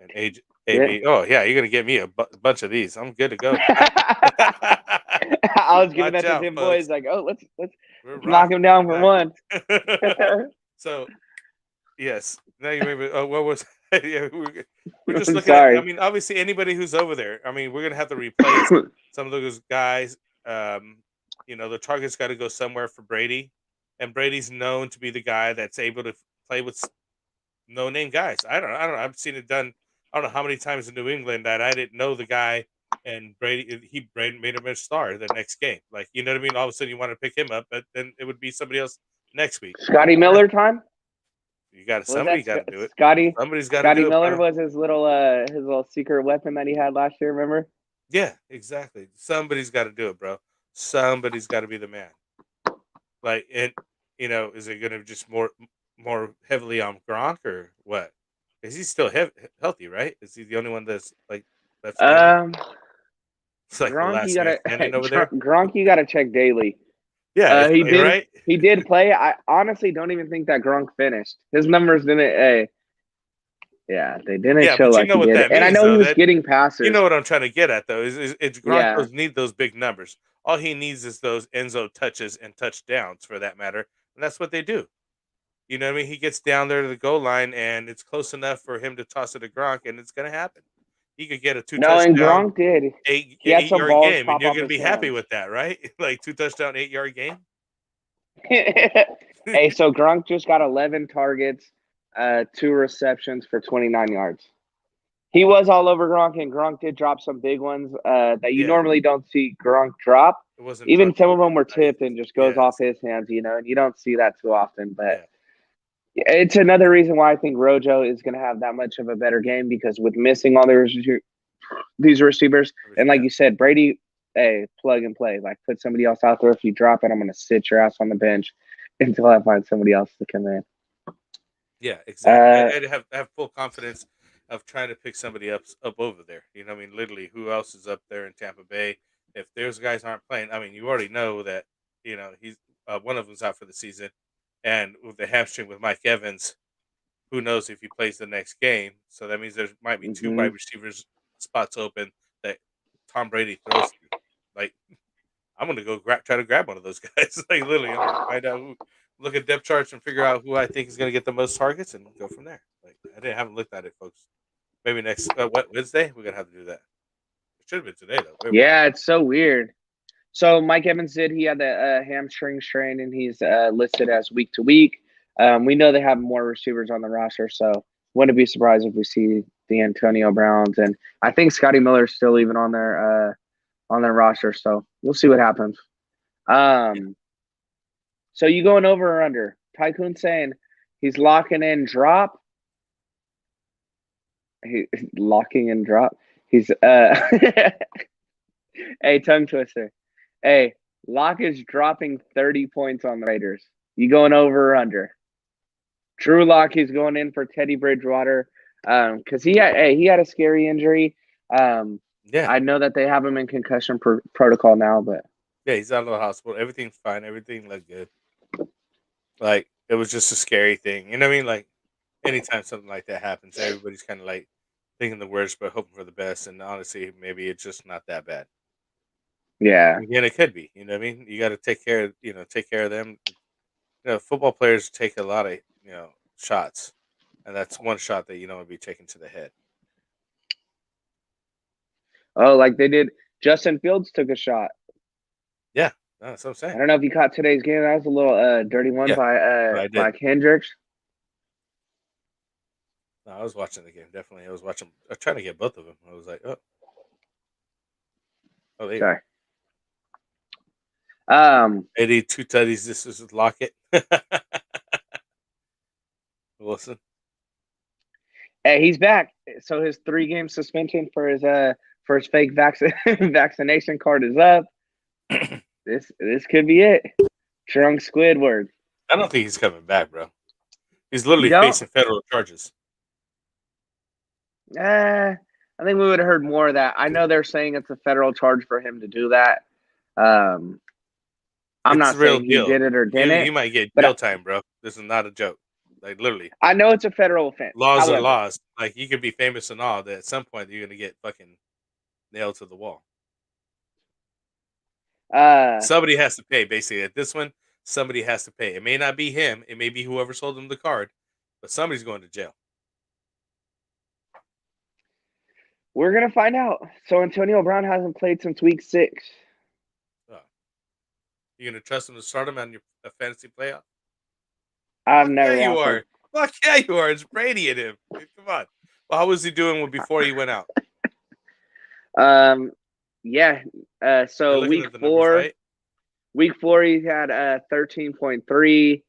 And AB. Yeah. Oh, yeah, you're going to get me a bunch of these. I'm good to go. I was giving that to them boys, like, oh, let's knock him down for one. So, yes. Now you remember, what was... Yeah, we're just looking at, I mean, obviously, anybody who's over there, I mean, we're going to have to replace some of those guys. The target's got to go somewhere for Brady, and Brady's known to be the guy that's able to play with no-name guys. I don't know. I've seen it done. I don't know how many times in New England that I didn't know the guy, and Brady made him a star the next game. Like, you know what I mean? All of a sudden, you want to pick him up, but then it would be somebody else next week. Scotty Miller time? You got Was somebody that got to do it. Scotty? Somebody's got to Scotty do it, Miller bro. was his little secret weapon that he had last year. Remember? Yeah, exactly. Somebody's got to do it, bro. Somebody's got to be the man. Like, and is it going to just more heavily on Gronk or what? Is he still healthy? Right? Is he the only one that's standing? It's like the Gronk, you last man gotta standing over there. Gronk, you gotta check daily. Yeah, it's He like, did. right. He did play. I honestly don't even think that Gronk finished. His numbers didn't. Yeah, they didn't Yeah, show but you like know he what did. that And I means, know he though. was That getting you passes. know what I'm trying to get at, though. Is Gronk Yeah. doesn't need those big numbers. All he needs is those end zone touches and touchdowns, for that matter, and that's what they do. You know what I mean? He gets down there to the goal line, and it's close enough for him to toss it to Gronk, and it's going to happen. He could get a two No, and touchdown, Gronk did. eight He had eight some yard balls game, and pop you're off going to his be happy hands. with that, right? Like 2 touchdown, 8 yard game. Hey, so Gronk just got 11 targets, 2 receptions for 29 yards. He was all over Gronk, and Gronk did drop some big ones that you Yeah, normally don't see Gronk drop. it wasn't Even dropped. It some of was them were nice. tipped and just goes off Yes. his hands, and you don't see that too often. But Yeah. it's another reason why I think Rojo is going to have that much of a better game, because with missing all these receivers, and like Yeah. you said, Brady, hey, plug and play. Like, put somebody else out there. If you drop it, I'm going to sit your ass on the bench until I find somebody else to come in. Yeah, exactly. Uh, I'd have full confidence of trying to pick somebody up over there. You know, what I mean, literally, who else is up there in Tampa Bay? If those guys aren't playing, I mean, you already know that he's one of them's out for the season, and with the hamstring with Mike Evans, who knows if he plays the next game? So that means there might be two mhm. wide receivers spots open that Tom Brady throws to. Like, I'm gonna go try to grab one of those guys. Like, literally, I'm gonna find out look at depth charts and figure out who I think is gonna get the most targets and go from there. Like, haven't looked at it, folks. Maybe next Wednesday we're gonna have to do that. It should have been today though. Yeah, it's so weird. So Mike Evans did. He had the hamstring strain, and he's listed as week to week. We know they have more receivers on the roster, so wouldn't be surprised if we see the Antonio Browns, and I think Scotty Miller's still even on their roster. So we'll see what happens. Yeah. So you going over or under? Tycoon saying he's locking in drop. He's locking in drop. He's hey, tongue twister. Hey, Locke is dropping 30 points on the Raiders. You going over or under? Drew Locke is going in for Teddy Bridgewater because he had a scary injury. Yeah. I know that they have him in concussion protocol now, but Yeah, he's out of the hospital. Everything's fine. Everything looked good. Like, it was just a scary thing. You know what I mean? Like, anytime something like that happens, everybody's kind of like thinking the worst but hoping for the best. And honestly, maybe it's just not that bad. yeah. Again, it could be. You know what I mean? You got to take care of them. Football players take a lot of shots, and that's one shot that you don't want to be taken to the head. Oh, like they did. Justin Fields took a shot. Yeah, that's what I'm saying. I don't know if you caught today's game. That was a little dirty one Yeah, I did. by Kendricks. No, I was watching the game. Definitely, I was watching. I was trying to get both of them. I was like, oh, there you go. Sorry. 82 tutties. This is Lockett. Wilson. Hey, he's back. So his 3-game suspension for his fake vaccination card is up. This could be it. Drunk Squidward. I don't think he's coming back, bro. He's literally You don't? facing federal charges. I think we would have heard more of that. I know they're saying it's a federal charge for him to do that. I'm It's not a real saying he deal. did it or didn't. You might get But jail time, bro. This is not a joke. Like, literally. I know it's a federal offense. Laws are However, laws. Like, you can be famous and all that at some point you're gonna get fucking nailed to the wall. Somebody has to pay. Basically, at this one, somebody has to pay. It may not be him. It may be whoever sold him the card, but somebody's going to jail. we're gonna find out. So Antonio Brown hasn't played since week 6. Oh. You gonna trust him to start him on your fantasy playoff? I've Fuck yeah, never you lost one. are. Fuck yeah, you are. It's Brady in him. Dude, come on. Well, how was he doing before he went out? Yeah. You're So looking at the numbers, right? week 4 he had 13.3,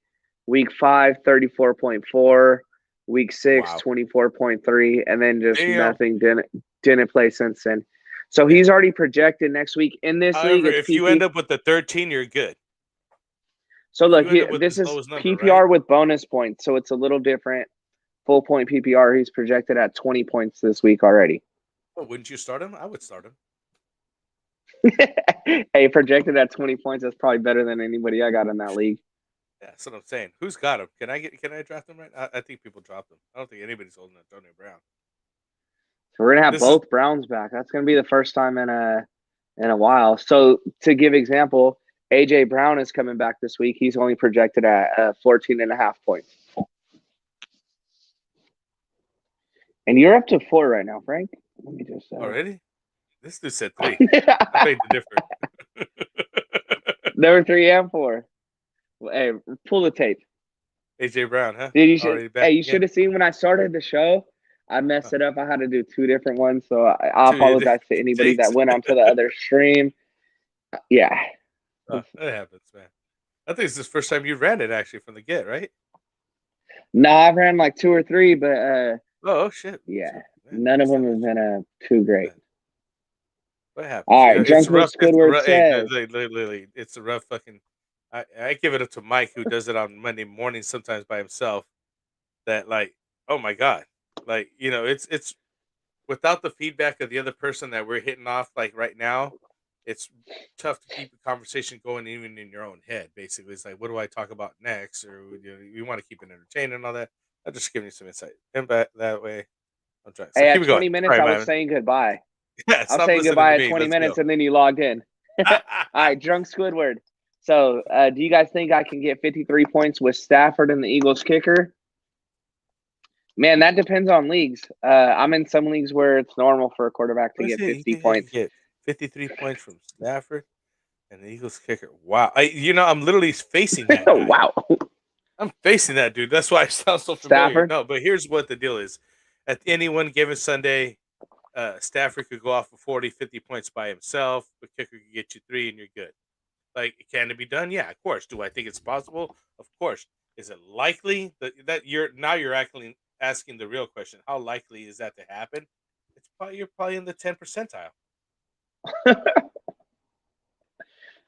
week 5 34.4, week 6 Wow. 24.3, and then just Damn. nothing didn't play since then. So Yeah. he's already projected next week in this league. However, It's if you PP. end up with the 13, you're good. So If look, you end up with this this is lowest number, right? PPR with bonus points, so it's a little different. Full point PPR, he's projected at 20 points this week already. Oh, wouldn't you start him? I would start him. Hey, projected at 20 points, that's probably better than anybody I got in that league. Yeah, that's what I'm saying. Who's got him? Can I draft him right? I think people dropped him. I don't think anybody's holding Antonio Brown. So we're gonna have This is both Browns back. That's gonna be the first time in a while. So to give example, AJ Brown is coming back this week. He's only projected at 14.5 points. And you're up to 4 right now, Frank. Let me just already. This dude said 3. I beg to differ. There were 3 and 4. Hey, pull the tape. AJ Brown, huh? Dude, you should have seen when I started the show. I messed it up. I had to do 2 different ones, so I apologize to anybody that went onto the other stream. Yeah. That happens, man. I think it's the first time you ran it actually from the get, right? No, I've ran like 2 or 3, but oh shit. Yeah. Shit, None of them have been too great. What happened? All right, Drunkwood Squidward says. Literally, it's a rough fucking. I give it up to Mike, who does it on Monday morning sometimes by himself. That like, oh my god, like it's without the feedback of the other person that we're hitting off like right now, it's tough to keep the conversation going even in your own head. Basically, it's like, what do I talk about next, or you want to keep it entertaining and all that. I'll just give you some insight, and that way, I'm trying. So Hey, keep at it going. 20 minutes, I was saying goodbye. Yeah, I was stop saying listening to goodbye me. at 20 Let's minutes, go. and then you logged in. All right, Drunk Squidward. So, do you guys think I can get 53 points with Stafford and the Eagles kicker? Man, that depends on leagues. I'm in some leagues where it's normal for a quarterback to get 50 points. Get 53 points from Stafford and the Eagles kicker. Wow. I'm literally facing that guy. Wow. I'm facing that dude. That's why I sound so familiar. Stafford? No, but here's what the deal is. At any one given Sunday, Stafford could go off for 40, 50 points by himself. The kicker could get you 3 and you're good. Like, can it be done? Yeah, of course. Do I think it's possible? Of course. Is it likely that you're actually asking the real question? How likely is that to happen? You're probably in the 10 percentile.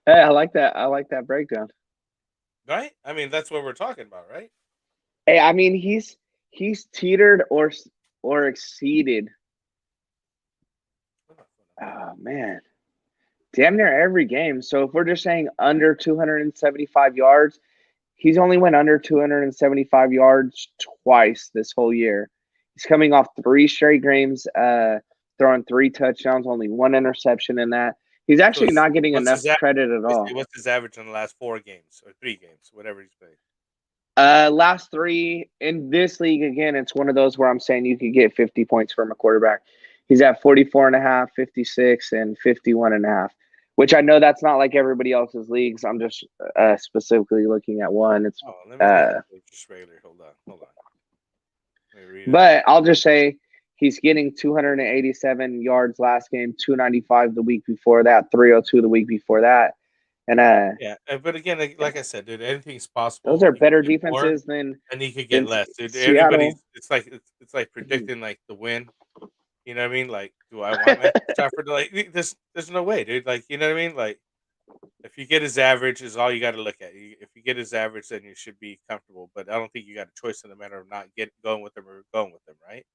Hey, I like that. I like that breakdown. Right? I mean, that's what we're talking about, right? Hey, I mean, he's teetered or exceeded. Oh man, damn near every game. So if we're just saying under 275 yards, he's only went under 275 yards twice this whole year. He's coming off 3 straight games, throwing 3 touchdowns, only 1 interception in that. He's actually not getting enough credit at all. What's his average in the last 4 games or 3 games, whatever he's played? Last 3 in this league, again, it's one of those where I'm saying you could get 50 points from a quarterback. He's at 44.5, 56, and 51.5, which I know that's not like everybody else's leagues. I'm just specifically looking at one. It's let me just regular. Hold on. But I'll just say he's getting 287 yards last game, 295 the week before that, 302 the week before that. And but again, like I said, dude, anything's possible. Those are better defenses than and he could get less, dude. Seattle. It's like predicting like the win. You know what I mean? Like, do I want Matthew Stafford? Like, there's no way, dude. Like, you know what I mean? Like, if you get his average, is all you got to look at. If you get his average, then you should be comfortable. But I don't think you got a choice in the matter of not going with him or going with him, right?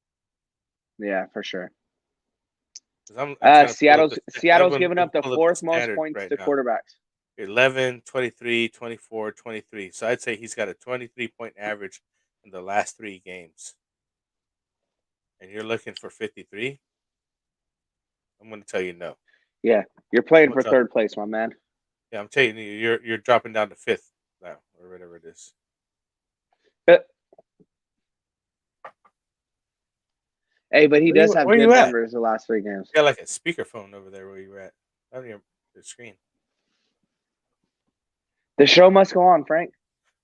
Yeah, for sure. I'm Seattle's giving up the 4th most points to quarterbacks. 11, 23, 24, 23. So I'd say he's got a 23-point average in the last 3 games. And you're looking for 53? I'm going to tell you no. Yeah, you're playing for 3rd place, my man. Yeah, I'm telling you, you're dropping down to 5th now, or whatever it is. Hey, but he does have good numbers the last 3 games. You got like a speakerphone over there where you're at. On your screen. The show must go on, Frank.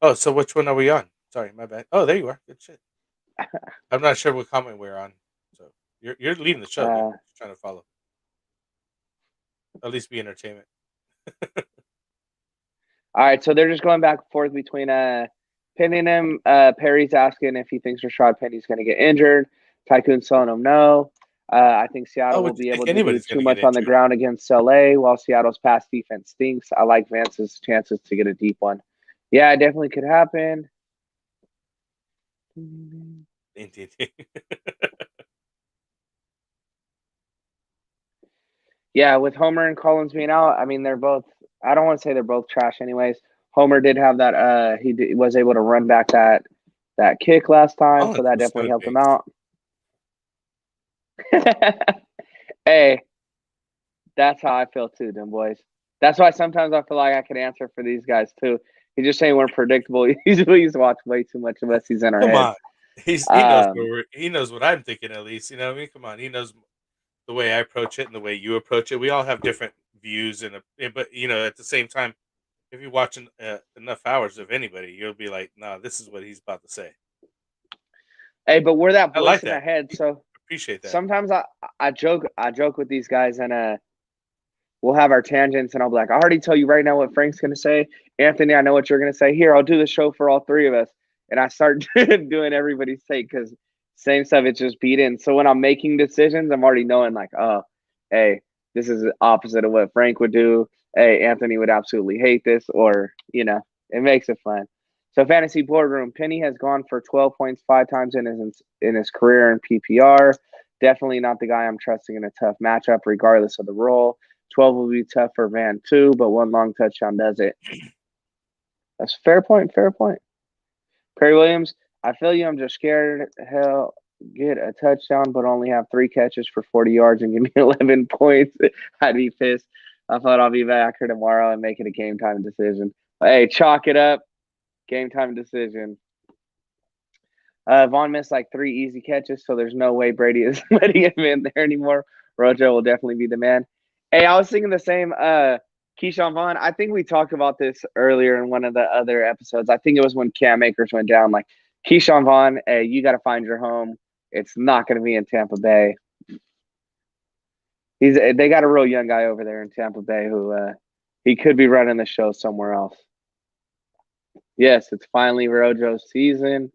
Oh, so which one are we on? Sorry, my bad. Oh, there you are. Good shit. I'm not sure what comment we're on. So you're leading the show, dude. Just trying to follow. At least be entertainment. All right, so they're just going back and forth between Penny and him. Perry's asking if he thinks Rashard Penny's going to get injured. Tycoon's telling him no. I think Seattle will be able to do too much on the ground against LA, while Seattle's pass defense stinks. I like Vance's chances to get a deep one. Yeah, it definitely could happen. Yeah, with Homer and Collins being out, I mean, they're both – I don't want to say they're both trash anyways. Homer did have that he was able to run back that kick last time, so that definitely helped him out. Hey, that's how I feel too, them boys. That's why sometimes I feel like I can answer for these guys too. He's just saying we're predictable. He's watched way too much of us. He's in our head. Come on. He knows what I'm thinking, at least. You know what I mean? Come on. He knows the way I approach it and the way you approach it. We all have different views, but you know, at the same time, if you're watching enough hours of anybody, you'll be like, "No, this is what he's about to say." Hey, but we're that voice in our head, so appreciate that. Sometimes I joke with these guys, and we'll have our tangents, and I'll be like, "I already tell you right now what Frank's going to say, Anthony. I know what you're going to say. Here, I'll do the show for all three of us." And I start doing everybody's take because same stuff. It's just beat in. So when I'm making decisions, I'm already knowing like, oh, hey, this is the opposite of what Frank would do. Hey, Anthony would absolutely hate this, or it makes it fun. So fantasy boardroom, Penny has gone for 12 points 5 times in his career in PPR. Definitely not the guy I'm trusting in a tough matchup, regardless of the role. 12 will be tough for Van too, but one long touchdown does it. That's a fair point. Fair point. Perry Williams, I feel you. I'm just scared. Hell, get a touchdown, but only have 3 catches for 40 yards and give me 11 points. I'd be pissed. I thought I'll be back here tomorrow and make it a game time decision. But hey, chalk it up. Game time decision. Vaughn missed like 3 easy catches, so there's no way Brady is letting him in there anymore. Rojo will definitely be the man. Hey, I was thinking the same. Keyshawn Vaughn, I think we talked about this earlier in one of the other episodes. I think it was when Cam Akers went down. Like, Keyshawn Vaughn, hey, you got to find your home. It's not going to be in Tampa Bay. They got a real young guy over there in Tampa Bay who he could be running the show somewhere else. Yes, it's finally Rojo's season.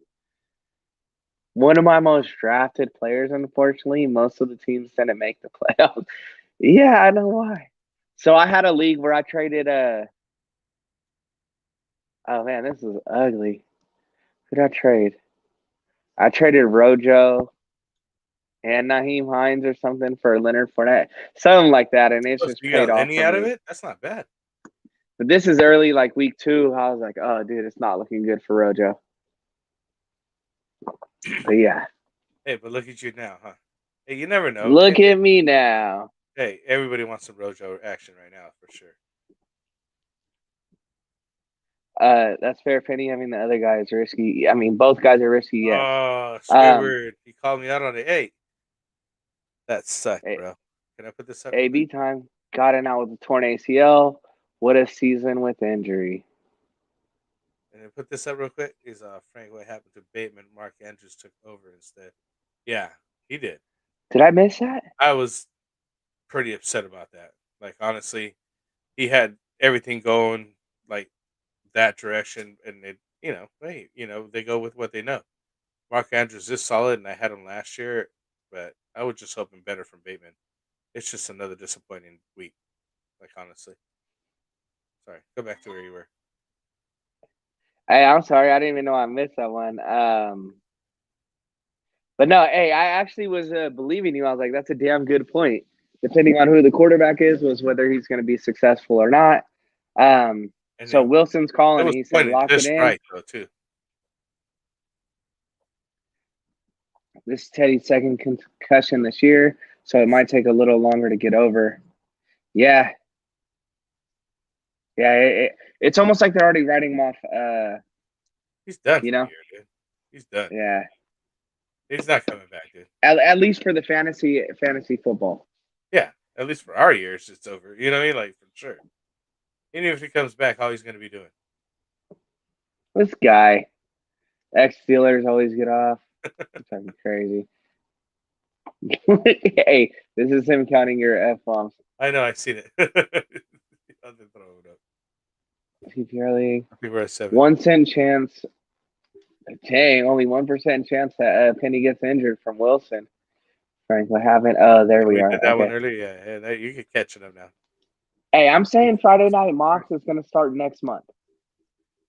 One of my most drafted players, unfortunately. Most of the teams didn't make the playoffs. Yeah, I know why. So I had a league where I traded oh man, this is ugly. Who did I trade? I traded Rojo and Naheem Hines or something for Leonard Fournette. Something like that, and it's just paid off. Any out of it? That's not bad. But this is early, like week 2. I was like, oh dude, it's not looking good for Rojo. But yeah. Hey, but look at you now, huh? Hey, you never know. Look at me now. Hey, everybody wants some Rojo action right now, for sure. That's fair, Penny. I mean, the other guy is risky. I mean, both guys are risky, yes. Oh, Stewart. He called me out on it. Hey, that sucked, bro. Can I put this up? AB time. Got in out with a torn ACL. What a season with injury. And put this up real quick. Is Frank, what happened to Bateman? Mark Andrews took over instead. Yeah, he did. Did I miss that? I was pretty upset about that. Like, honestly, he had everything going like that direction, and they go with what they know. Mark Andrews is solid, and I had him last year, but I was just hoping better from Bateman. It's just another disappointing week, like, honestly. Sorry, go back to where you were. Hey, I'm sorry. I didn't even know I missed that one. But no, hey, I actually was believing you. I was like, that's a damn good point. Depending on who the quarterback is, was whether he's going to be successful or not. So Wilson's calling, and he said, lock it in. Right, though, too. This is Teddy's second concussion this year, so it might take a little longer to get over. Yeah. Yeah, it's almost like they're already writing him off. He's done. You know? Year, dude. He's done. Yeah. He's not coming back, dude. At least for the fantasy football. Yeah, at least for our years, it's over. You know what I mean? Like, for sure. Even if he comes back, how he's going to be doing? This guy, ex-Steelers always get off. It's fucking crazy. Hey, this is him counting your F-bombs. I know, I seen it. I'll just throw it up. PPR league. I think we're at 7. 1 cent chance. Dang, only 1% chance that Penny gets injured from Wilson. Frank, what happened? Oh, there we are. Did that Okay. one earlier. Yeah, you can catch them now. Hey, I'm saying Friday Night Mocks is going to start next month.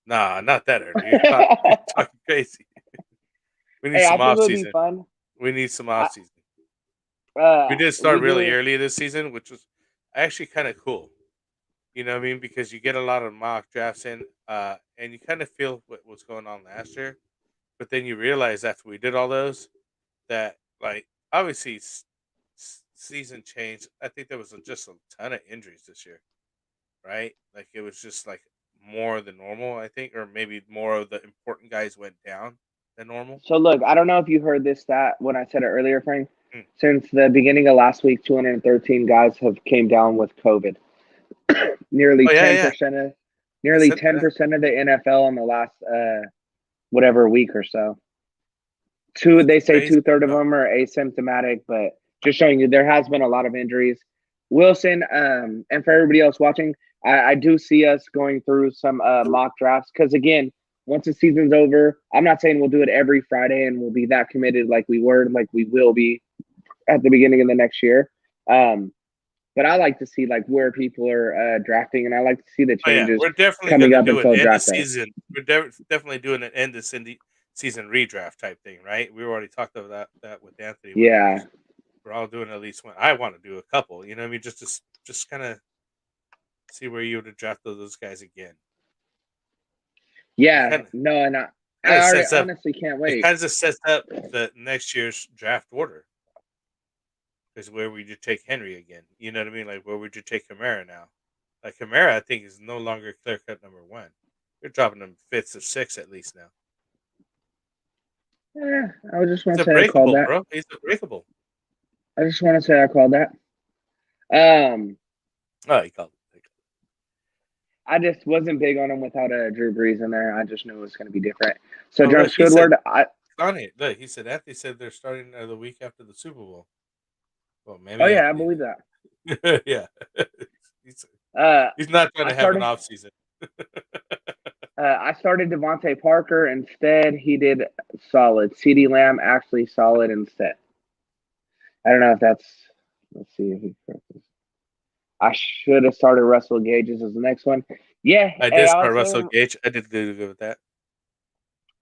Nah, not that early. You're talking crazy. We need some off season. Fun. We need some off season. We did start really early this season, which was actually kind of cool. You know what I mean? Because you get a lot of mock drafts in, and you kind of feel what was going on last year. But then you realize after we did all those that, like, obviously season changed. I think there was just a ton of injuries this year, right? Like, it was just, like, more than normal, I think, or maybe more of the important guys went down than normal. So, look, I don't know if you heard this stat when I said it earlier, Frank. Mm. Since the beginning of last week, 213 guys have came down with COVID. Nearly 10% of nearly 10% of the NFL in the last whatever week or so. They say 2/3 of them are asymptomatic, but just showing you there has been a lot of injuries. Wilson, and for everybody else watching, I do see us going through some mock drafts because again, once the season's over, I'm not saying we'll do it every Friday and we'll be that committed like we will be at the beginning of the next year. But I like to see like where people are drafting, and I like to see the changes we're definitely coming up do until an draft end of season. We're definitely doing an end of season redraft type thing, right? We already talked about that with Anthony. Yeah, we're all doing at least one. I want to do a couple. You know what I mean? Just kind of see where you would have drafted those guys again. Yeah, no, and I honestly can't wait. It kind of sets up the next year's draft order. Because where would you take Henry again? You know what I mean? Like, where would you take Kamara now? Like, Kamara, I think, is no longer clear-cut number 1. You're dropping him 5th or 6th at least now. Yeah, I just want to say I called that. Bro. He's a breakable. I just want to say I called that. Oh, he called it. I just wasn't big on him without a Drew Brees in there. I just knew it was going to be different. So, John Squidward, on it. Look, he said Anthony said they're starting the week after the Super Bowl. Well, maybe. Oh yeah, I believe that. Yeah, he's not trying to have an off season. I started Devontae Parker instead. He did solid. CeeDee Lamb actually solid instead. I don't know if that's. Let's see if he corrects. I should have started Russell Gage as the next one. Yeah, I did start Russell Gage. I did good with that.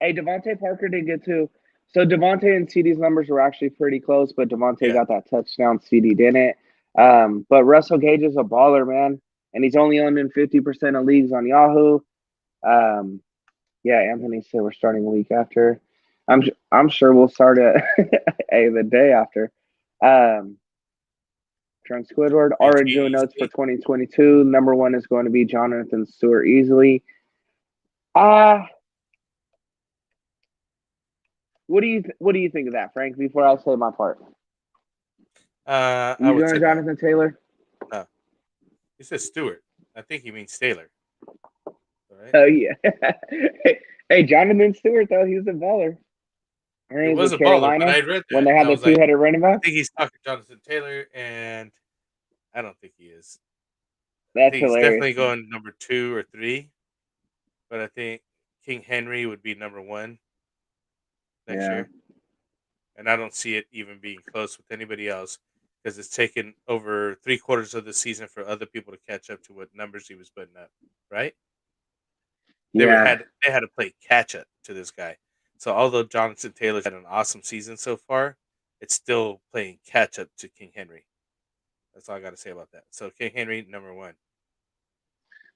Hey, Devontae Parker did good too. So Devontae and CeeDee's numbers were actually pretty close, but Devontae got that touchdown. CeeDee didn't. But Russell Gage is a baller, man, and he's only owned in 50% of leagues on Yahoo. Yeah, Anthony said we're starting a week after. I'm sure we'll start the day after. Trent Squidward already doing notes for 2022. Number 1 is going to be Jonathan Stewart easily. What do you think of that, Frank? Before I say my part, I would say Jonathan Taylor. No, he says Stewart. I think he means Taylor. Right? Oh yeah. Hey, Jonathan Stewart though, he's a baller. He was a baller, but I read that when they had the two-headed running back. I think he's talking Jonathan Taylor, and I don't think he is. That's hilarious. He's definitely going number 2 or 3, but I think King Henry would be number 1 next year, and I don't see it even being close with anybody else because it's taken over 3/4 of the season for other people to catch up to what numbers he was putting up. Right? They had to play catch up to this guy. So although Jonathan Taylor's had an awesome season so far, it's still playing catch up to King Henry. That's all I got to say about that. So King Henry, number 1.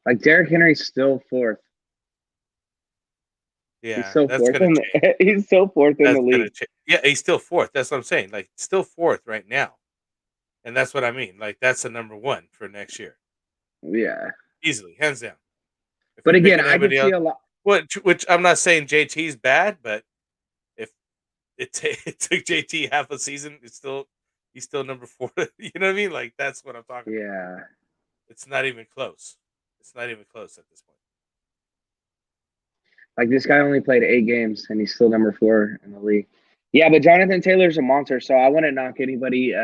Like Derrick Henry's still 4th. Yeah, he's still 4th. He's still 4th in the league. Yeah, he's still 4th. That's what I'm saying. Like still 4th right now, and that's what I mean. Like that's the number 1 for next year. Yeah, easily, hands down. But again, I could see a lot. Which I'm not saying JT's bad, but if it took JT half a season, he's still number 4. You know what I mean? Like that's what I'm talking about. Yeah, it's not even close. It's not even close at this point. Like, this guy only played 8 games, and he's still number 4 in the league. Yeah, but Jonathan Taylor's a monster, so I wouldn't knock anybody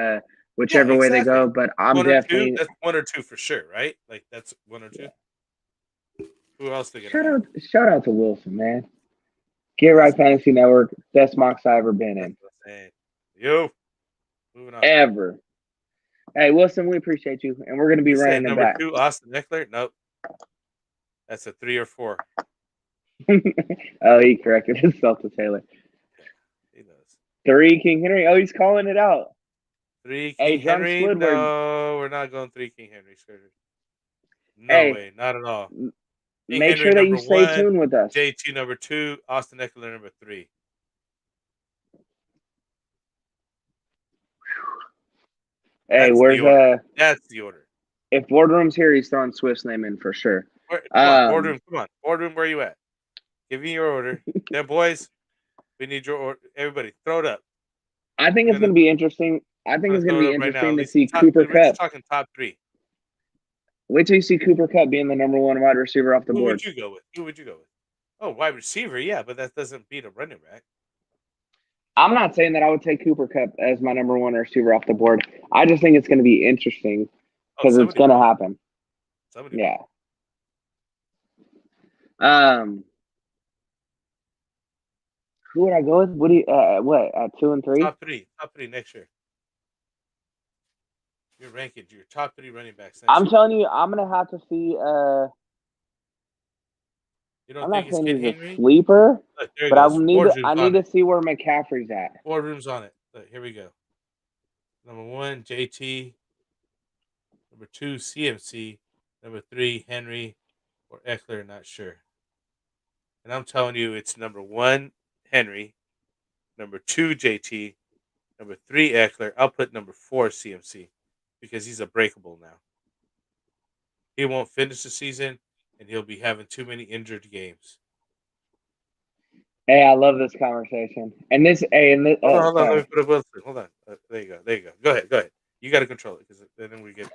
whichever way they go. But I'm one or definitely two. That's 1 or 2 for sure, right? Like that's 1 or 2. Who else they gonna have? shout out to Wilson, man. Get Right Fantasy Network, best mocks I ever been in. Yo, moving on. Ever. Hey, Wilson, we appreciate you, and we're going to be running it back. Number 2, Austin Eckler. Nope, that's a 3 or 4. Oh, he corrected himself to Taylor. He does. 3, King Henry. Oh, he's calling it out. 3, King Henry. Squidward. No, we're not going 3, King Henry. No way, not at all. King make Henry, sure that you stay tuned with us. JT number 2, Austin Eckler number 3. Hey, that's the order. If Boardroom's here, he's throwing Swift's name in for sure. Boardroom, come on. Boardroom, where you at? Give me your order. Yeah, boys, we need your order. Everybody, throw it up. I think it's going to be interesting. I think it's going to be interesting to see Cooper Kupp. We're talking top 3. Wait till you see Cooper Kupp being the number 1 wide receiver off the board. Who would you go with? Oh, wide receiver, yeah, but that doesn't beat a running back. I'm not saying that I would take Cooper Kupp as my number 1 receiver off the board. I just think it's going to be interesting because it's going to happen. Yeah. Who would I go with? What do you? What at 2 and 3? Top 3 next year. Your rankings, your top 3 running backs. I'm telling you, I'm gonna have to see. You don't I'm think not saying he's Henry? A sleeper, Look, but I need to see where McCaffrey's at. Boardroom's on it. Look, here we go. Number 1, JT. Number 2, CMC. Number 3, Henry or Eckler. Not sure. And I'm telling you, it's number 1, Henry. Number 2, JT. Number 3, Eckler. I'll put number 4, CMC. Because he's a breakable now. He won't finish the season, and he'll be having too many injured games. Hey, I love this conversation. And this, hold on. Let me put a Wilson. Hold on. There you go. Go ahead. You got to control it because then we get.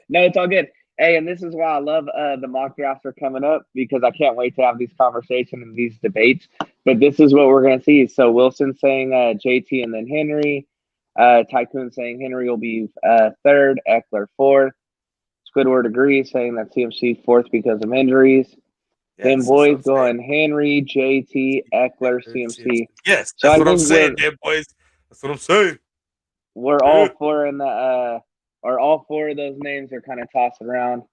No, it's all good. Hey, and this is why I love the mock drafts are coming up because I can't wait to have these conversations and these debates. But this is what we're going to see. So Wilson saying JT and then Henry. Tycoon saying Henry will be 3rd, Eckler 4th. Squidward agrees, saying that CMC 4th because of injuries. Then boys going Henry, JT, Eckler, CMC. Yes, that's what I'm saying, boys. That's what I'm saying. We're all 4 in the or all 4 of those names are kind of tossed around.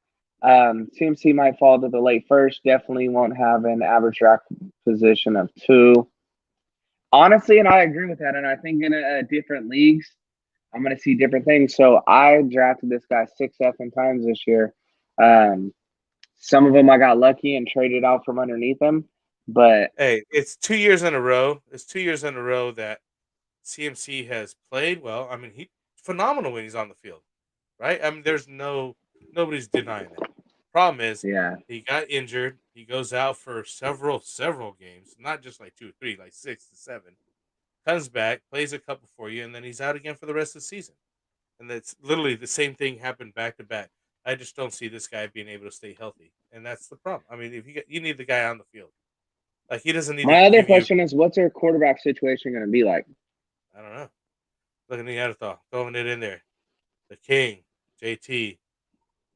CMC might fall to the late 1st. Definitely won't have an average draft position of 2. Honestly, and I agree with that. And I think in different leagues, I'm going to see different things. So I drafted this guy 6 effing times this year. Some of them I got lucky and traded out from underneath them. But hey, it's 2 years in a row. It's 2 years in a row that CMC has played well. I mean, he's phenomenal when he's on the field, right? I mean, there's nobody's denying it. Problem is, he got injured. He goes out for several games, not just like 2 or 3, like 6 to 7. Comes back, plays a couple for you, and then he's out again for the rest of the season. And that's literally the same thing happened back to back. I just don't see this guy being able to stay healthy, and that's the problem. I mean, if you need the guy on the field, like he doesn't need. My other question is, what's our quarterback situation going to be like? I don't know. Looking at the other thought, throwing it in there. The King, JT,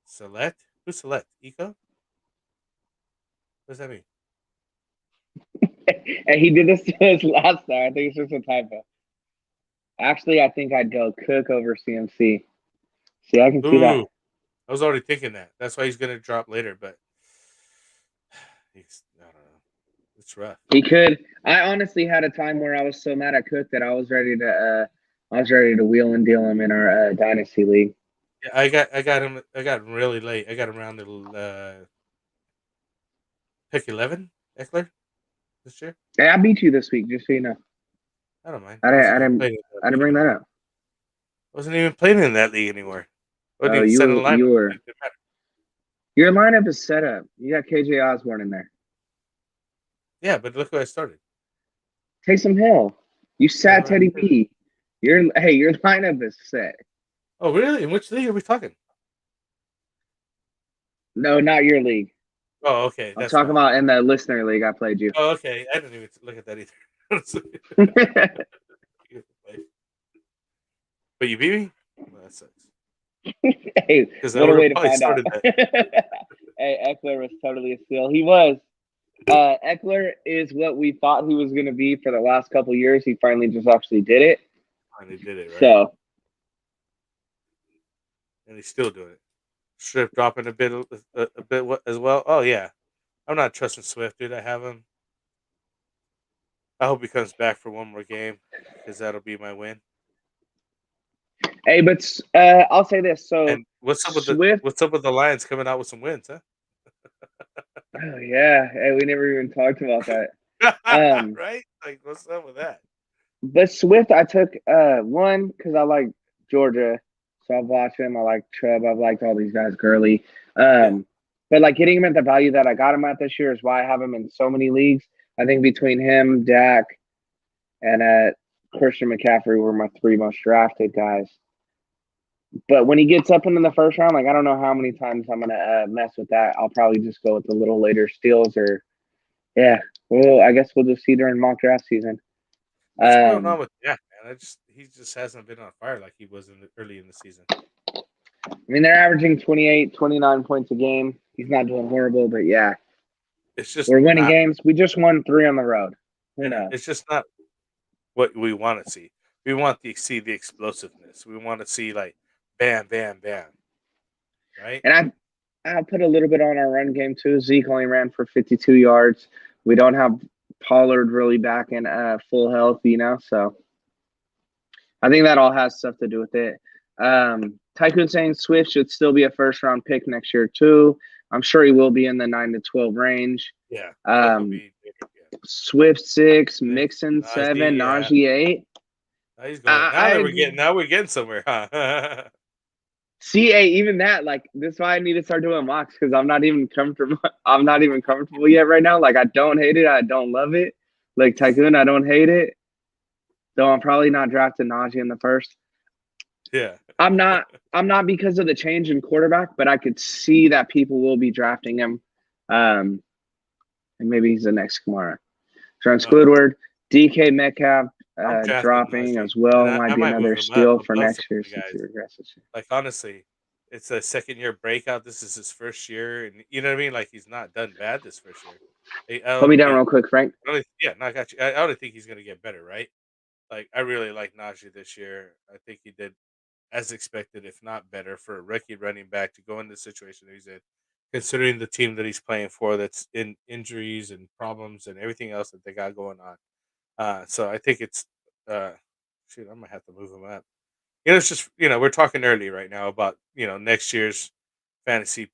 Select. Who's Select? Eco? What does that mean? And he did this to us last time. I think it's just a typo. Actually, I think I'd go Cook over CMC. See, I can see that. I was already thinking that. That's why he's going to drop later, but I don't know. It's rough. He could. I honestly had a time where I was so mad at Cook that I was ready to wheel and deal him in our dynasty league. Yeah, I got him. I got him really late. I got him around the pick 11, Eckler, this year. Hey, I beat you this week, just so you know. I don't mind. I didn't bring that up. I wasn't even playing in that league anymore. Your lineup is set up. You got KJ Osborne in there. Yeah, but look who I started. Taysom Hill. You sat Teddy P. Your lineup is set. Oh, really? In which league are we talking? No, not your league. Oh, okay. I'm That's talking fine. about in the listener league I played you. Oh, okay. I didn't even look at that either. But you beat me? Well, that sucks. Hey, Because I what a would way have to probably find out. started that. Hey, Eckler was totally a steal. He was. Eckler is what we thought he was going to be for the last couple years. He finally just actually did it. Finally did it, right? So, And he's still doing it. Strip dropping a bit as well. Oh, yeah. I'm not trusting Swift, dude. I have him. I hope he comes back for one more game because that'll be my win. hey, but I'll say this. So, And what's Swift. up with the Lions coming out with some wins, huh? Oh, yeah. Hey, we never even talked about that. Right? Like, what's up with that? But Swift, I took one because I like Georgia, so I've watched him. I like Chubb. I've liked all these guys, Gurley. Yeah. But like getting him at the value that I got him at this year is why I have him in so many leagues. I think between him, Dak, and Christian McCaffrey were my three most drafted guys. But when he gets up into the first round, like I don't know how many times I'm gonna mess with that. I'll probably just go with the little later steals or yeah. Well, I guess we'll just see during mock draft season. What's going on Um, with Jack, man? He just hasn't been on fire like he was early in the season. I mean, they're averaging 28, 29 points a game. He's not doing horrible, but yeah, It's just we're winning not. games. We just won 3 on the road. Who knows? It's just not what we want to see. We want to see the explosiveness. We want to see like bam, bam, bam. Right? And I put a little bit on our run game too. Zeke only ran for 52 yards. We don't have Pollard really back in full health, so I think that all has stuff to do with it. Tycoon saying Swift should still be a first round pick next year too. I'm sure he will be in the 9 to 12 range. Yeah. Swift will be. Yeah. Swift 6, Mixon 7, Yeah. Najee 8. Now he's going. Now we're getting somewhere, huh? See, even that, like, this is why I need to start doing mocks because I'm not even comfortable. I'm not even comfortable yet right now. Like, I don't hate it. I don't love it. Like Tycoon, I don't hate it. Though I'm probably not drafting Najee in the first. Yeah. I'm not because of the change in quarterback, but I could see that people will be drafting him. And maybe he's the next Kamara. Sean Squidward, DK Metcalf I'm drafting dropping Najee, as well. and I Might be might move another him up steal for above some next year of the since he guys. regresses. Like honestly, it's a second-year breakout. This is his first year, and you know what I mean. Like he's not done bad this first year. Put me down real quick, Frank. I got you. I only think he's going to get better, right? Like I really like Najee this year. I think he did as expected, if not better, for a rookie running back to go in the situation that he's in, considering the team that he's playing for that's in injuries and problems and everything else that they got going on. So I think it's uh, shoot, I might have to move him up. It's just we're talking early right now about next year's fantasy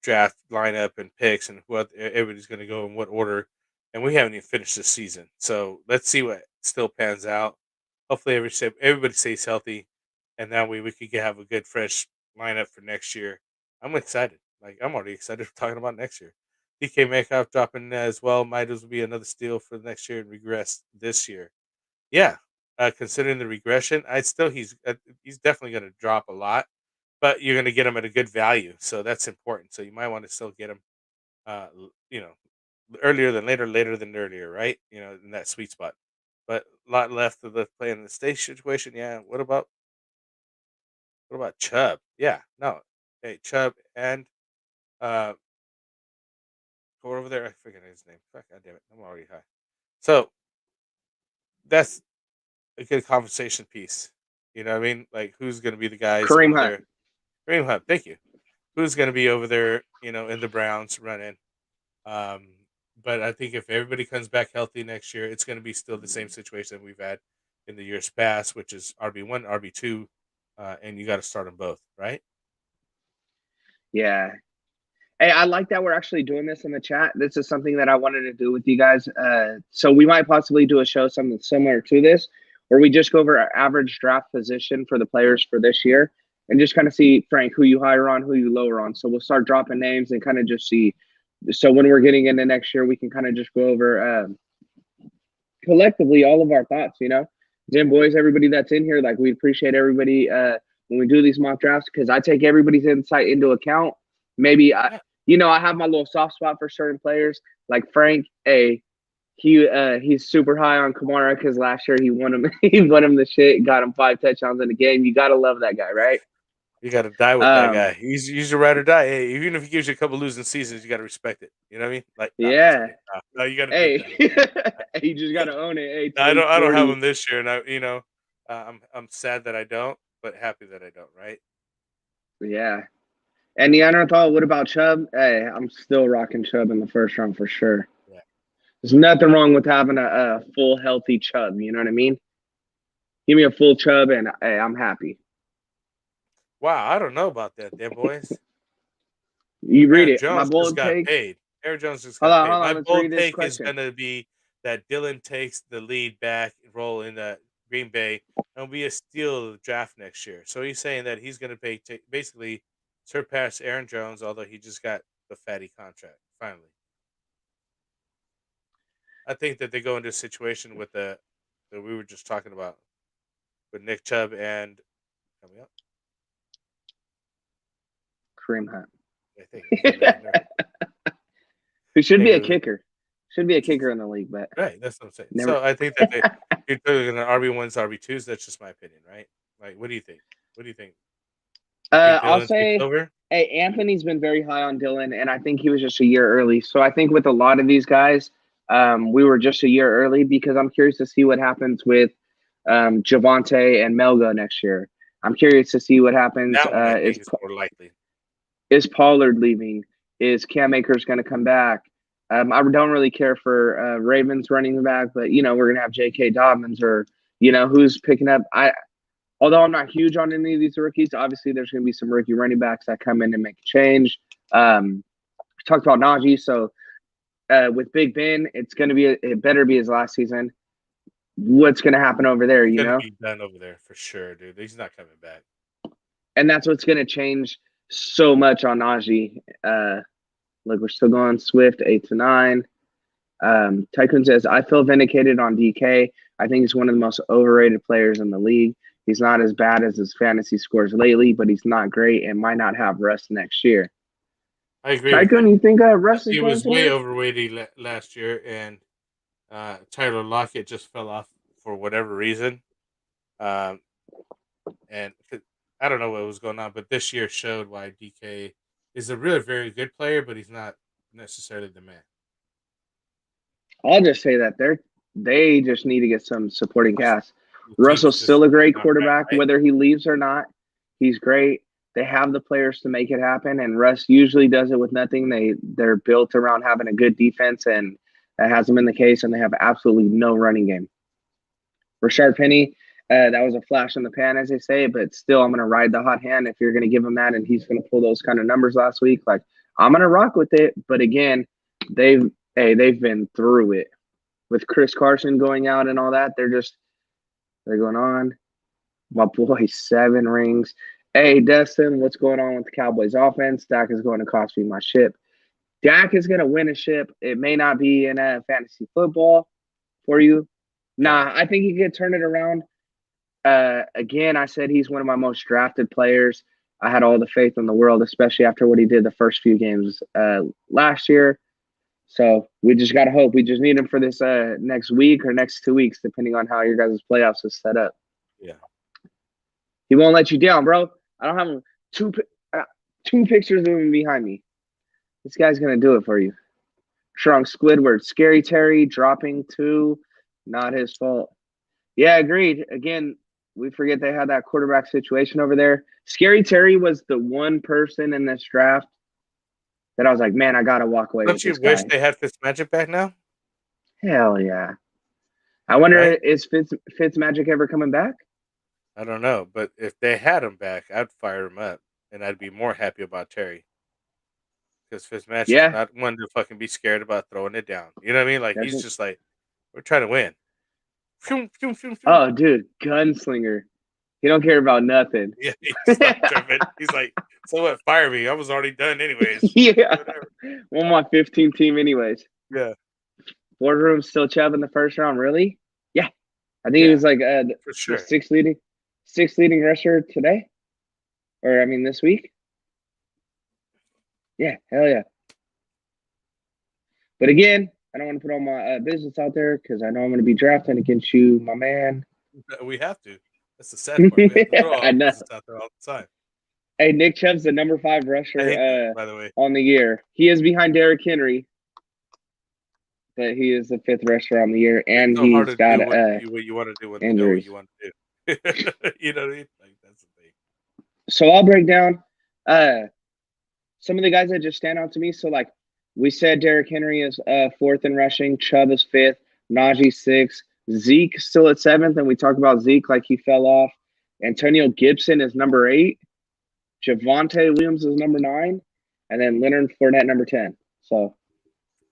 draft lineup and picks and what everybody's going to go in what order, and we haven't even finished this season. So let's see what still pans out. Hopefully, everybody stays healthy, and that way we could have a good fresh lineup for next year. I'm excited. Like I'm already excited for talking about next year. DK Metcalf dropping as well might as well be another steal for next year and regress this year. Yeah, considering the regression, he's definitely going to drop a lot, but you're going to get him at a good value, so that's important. So you might want to still get him, earlier than later, later than earlier, right? In that sweet spot. But a lot left of the play in the stage situation. Yeah. What about Chubb? Yeah. No. Hey, Chubb and uh, go over there. I forget his name. Fuck, God damn it. I'm already high. So that's a good conversation piece. You know what I mean? Like who's going to be the guys Kareem over Hunt. there? Kareem Hunt, thank you. Who's going to be over there? In the Browns running. Um, but I think if everybody comes back healthy next year, it's going to be still the same situation that we've had in the years past, which is RB1, RB2, and you got to start them both, right? Yeah. Hey, I like that we're actually doing this in the chat. This is something that I wanted to do with you guys. So we might possibly do a show something similar to this, where we just go over our average draft position for the players for this year and just kind of see, Frank, who you higher on, who you lower on. So we'll start dropping names and kind of just see. So when we're getting into next year, we can kind of just go over collectively all of our thoughts, Jim, boys, everybody that's in here, like we appreciate everybody when we do these mock drafts because I take everybody's insight into account. Maybe Yeah. I have my little soft spot for certain players like Frank. He's super high on Kamara because last year he won him the shit, got him 5 touchdowns in the game. You gotta love that guy, right? You got to die with that guy. He's your ride or die. Hey, even if he gives you a couple losing seasons, you got to respect it. You know what I mean? Like, yeah. No, you got to. Hey, you just gotta own it. Hey, I don't have him this year, and I'm sad that I don't, but happy that I don't. Right? Yeah. And the other thought, what about Chubb? Hey, I'm still rocking Chubb in the first round for sure. Yeah. There's nothing wrong with having a full healthy Chubb. You know what I mean? Give me a full Chubb, and hey, I'm happy. Wow, I don't know about that, damn boys. You read Aaron it. My Jones bold just got take. paid. Aaron Jones just got paid. My Let's bold read this take is question. going to be that Dylan takes the lead back role in the Green Bay and will be a steal of the draft next year. So he's saying that he's going to basically surpass Aaron Jones, although he just got the fatty contract finally. I think that they go into a situation with that we were just talking about with Nick Chubb and coming up. Kareem Hunt. I think Who should be a kicker. Should be a kicker in the league, but right, that's what I'm saying. So I think that you're doing an RB1s, RB2s. That's just my opinion, right? Like, what do you think? What do you think? I'll say, hey, Anthony's been very high on Dylan, and I think he was just a year early. So I think with a lot of these guys, we were just a year early because I'm curious to see what happens with Javonte and Melga next year. I'm curious to see what happens. That one I think is more likely. Is Pollard leaving? Is Cam Akers going to come back? I don't really care for Ravens running back, but we're going to have J.K. Dobbins or who's picking up. Although I'm not huge on any of these rookies, obviously there's going to be some rookie running backs that come in and make a change. We talked about Najee, so with Big Ben, it better be his last season. What's going to happen over there? He's going to be done over there for sure, dude. He's not coming back. And that's what's going to change so much on Najee. Look, we're still going Swift 8-9. Tycoon says, I feel vindicated on DK. I think he's one of the most overrated players in the league. He's not as bad as his fantasy scores lately, but he's not great and might not have Russ next year. I agree. Tycoon, you think Russ is he going was way overrated last year, and Tyler Lockett just fell off for whatever reason. And I don't know what was going on, but this year showed why DK is a really very good player, but he's not necessarily the man. I'll just say that they just need to get some supporting cast. Russell's still a great quarterback, right? Whether he leaves or not. He's great. They have the players to make it happen, and Russ usually does it with nothing. They're built around having a good defense, and that hasn't been the case, and they have absolutely no running game. Rashard Penny, that was a flash in the pan, as they say, but still I'm going to ride the hot hand if you're going to give him that, and he's going to pull those kind of numbers last week. Like, I'm going to rock with it, but again, they've been through it. With Chris Carson going out and all that, they're going on. My boy, 7 rings. Hey, Dustin, what's going on with the Cowboys offense? Dak is going to cost me my ship. Dak is going to win a ship. It may not be in fantasy football for you. Nah, I think he could turn it around. Again, I said he's one of my most drafted players. I had all the faith in the world, especially after what he did the first few games last year. So we just got to hope. We just need him for this next week or next 2 weeks, depending on how your guys' playoffs is set up. Yeah. He won't let you down, bro. I don't have two pictures of him behind me. This guy's going to do it for you. Shrunk Squidward. Scary Terry dropping 2. Not his fault. Yeah, agreed. Again, we forget they had that quarterback situation over there. Scary Terry was the one person in this draft that I was like, man, I got to walk away with this guy. Don't you wish they had Fitzmagic back now? Hell yeah. I wonder, is Fitzmagic ever coming back? I don't know, but if they had him back, I'd fire him up, and I'd be more happy about Terry. Because Fitzmagic's not one to fucking be scared about throwing it down. You know what I mean? Like, he's just like, we're trying to win. Oh, dude, gunslinger. He don't care about nothing. Yeah, he's not tripping. He's like, so what? Fire me. I was already done anyways. Yeah. On my 15 team anyways. Yeah. Boardroom still Chubb in the first round, really? Yeah. I think he was like for sure. the sixth leading rusher today. Or, this week. Yeah, hell yeah. But again, I don't want to put all my business out there because I know I'm going to be drafting against you, my man. We have to. That's the sad part. We have to throw I our know. business out there all the time. Hey, Nick Chubb's the number 5 I rusher hate that, by the way. on the year. He is behind Derrick Henry, but he is the 5th rusher on the year, and It's so hard he's to got do what you want to do when you know what injuries. you want to do. You know what I mean? Like, that's the thing. So I'll break down some of the guys that just stand out to me. So, like we said, Derrick Henry is 4th in rushing. Chubb is 5th. Najee 6th. Zeke still at 7th, and we talked about Zeke like he fell off. Antonio Gibson is number 8. Javonte Williams is number 9. And then Leonard Fournette number 10. So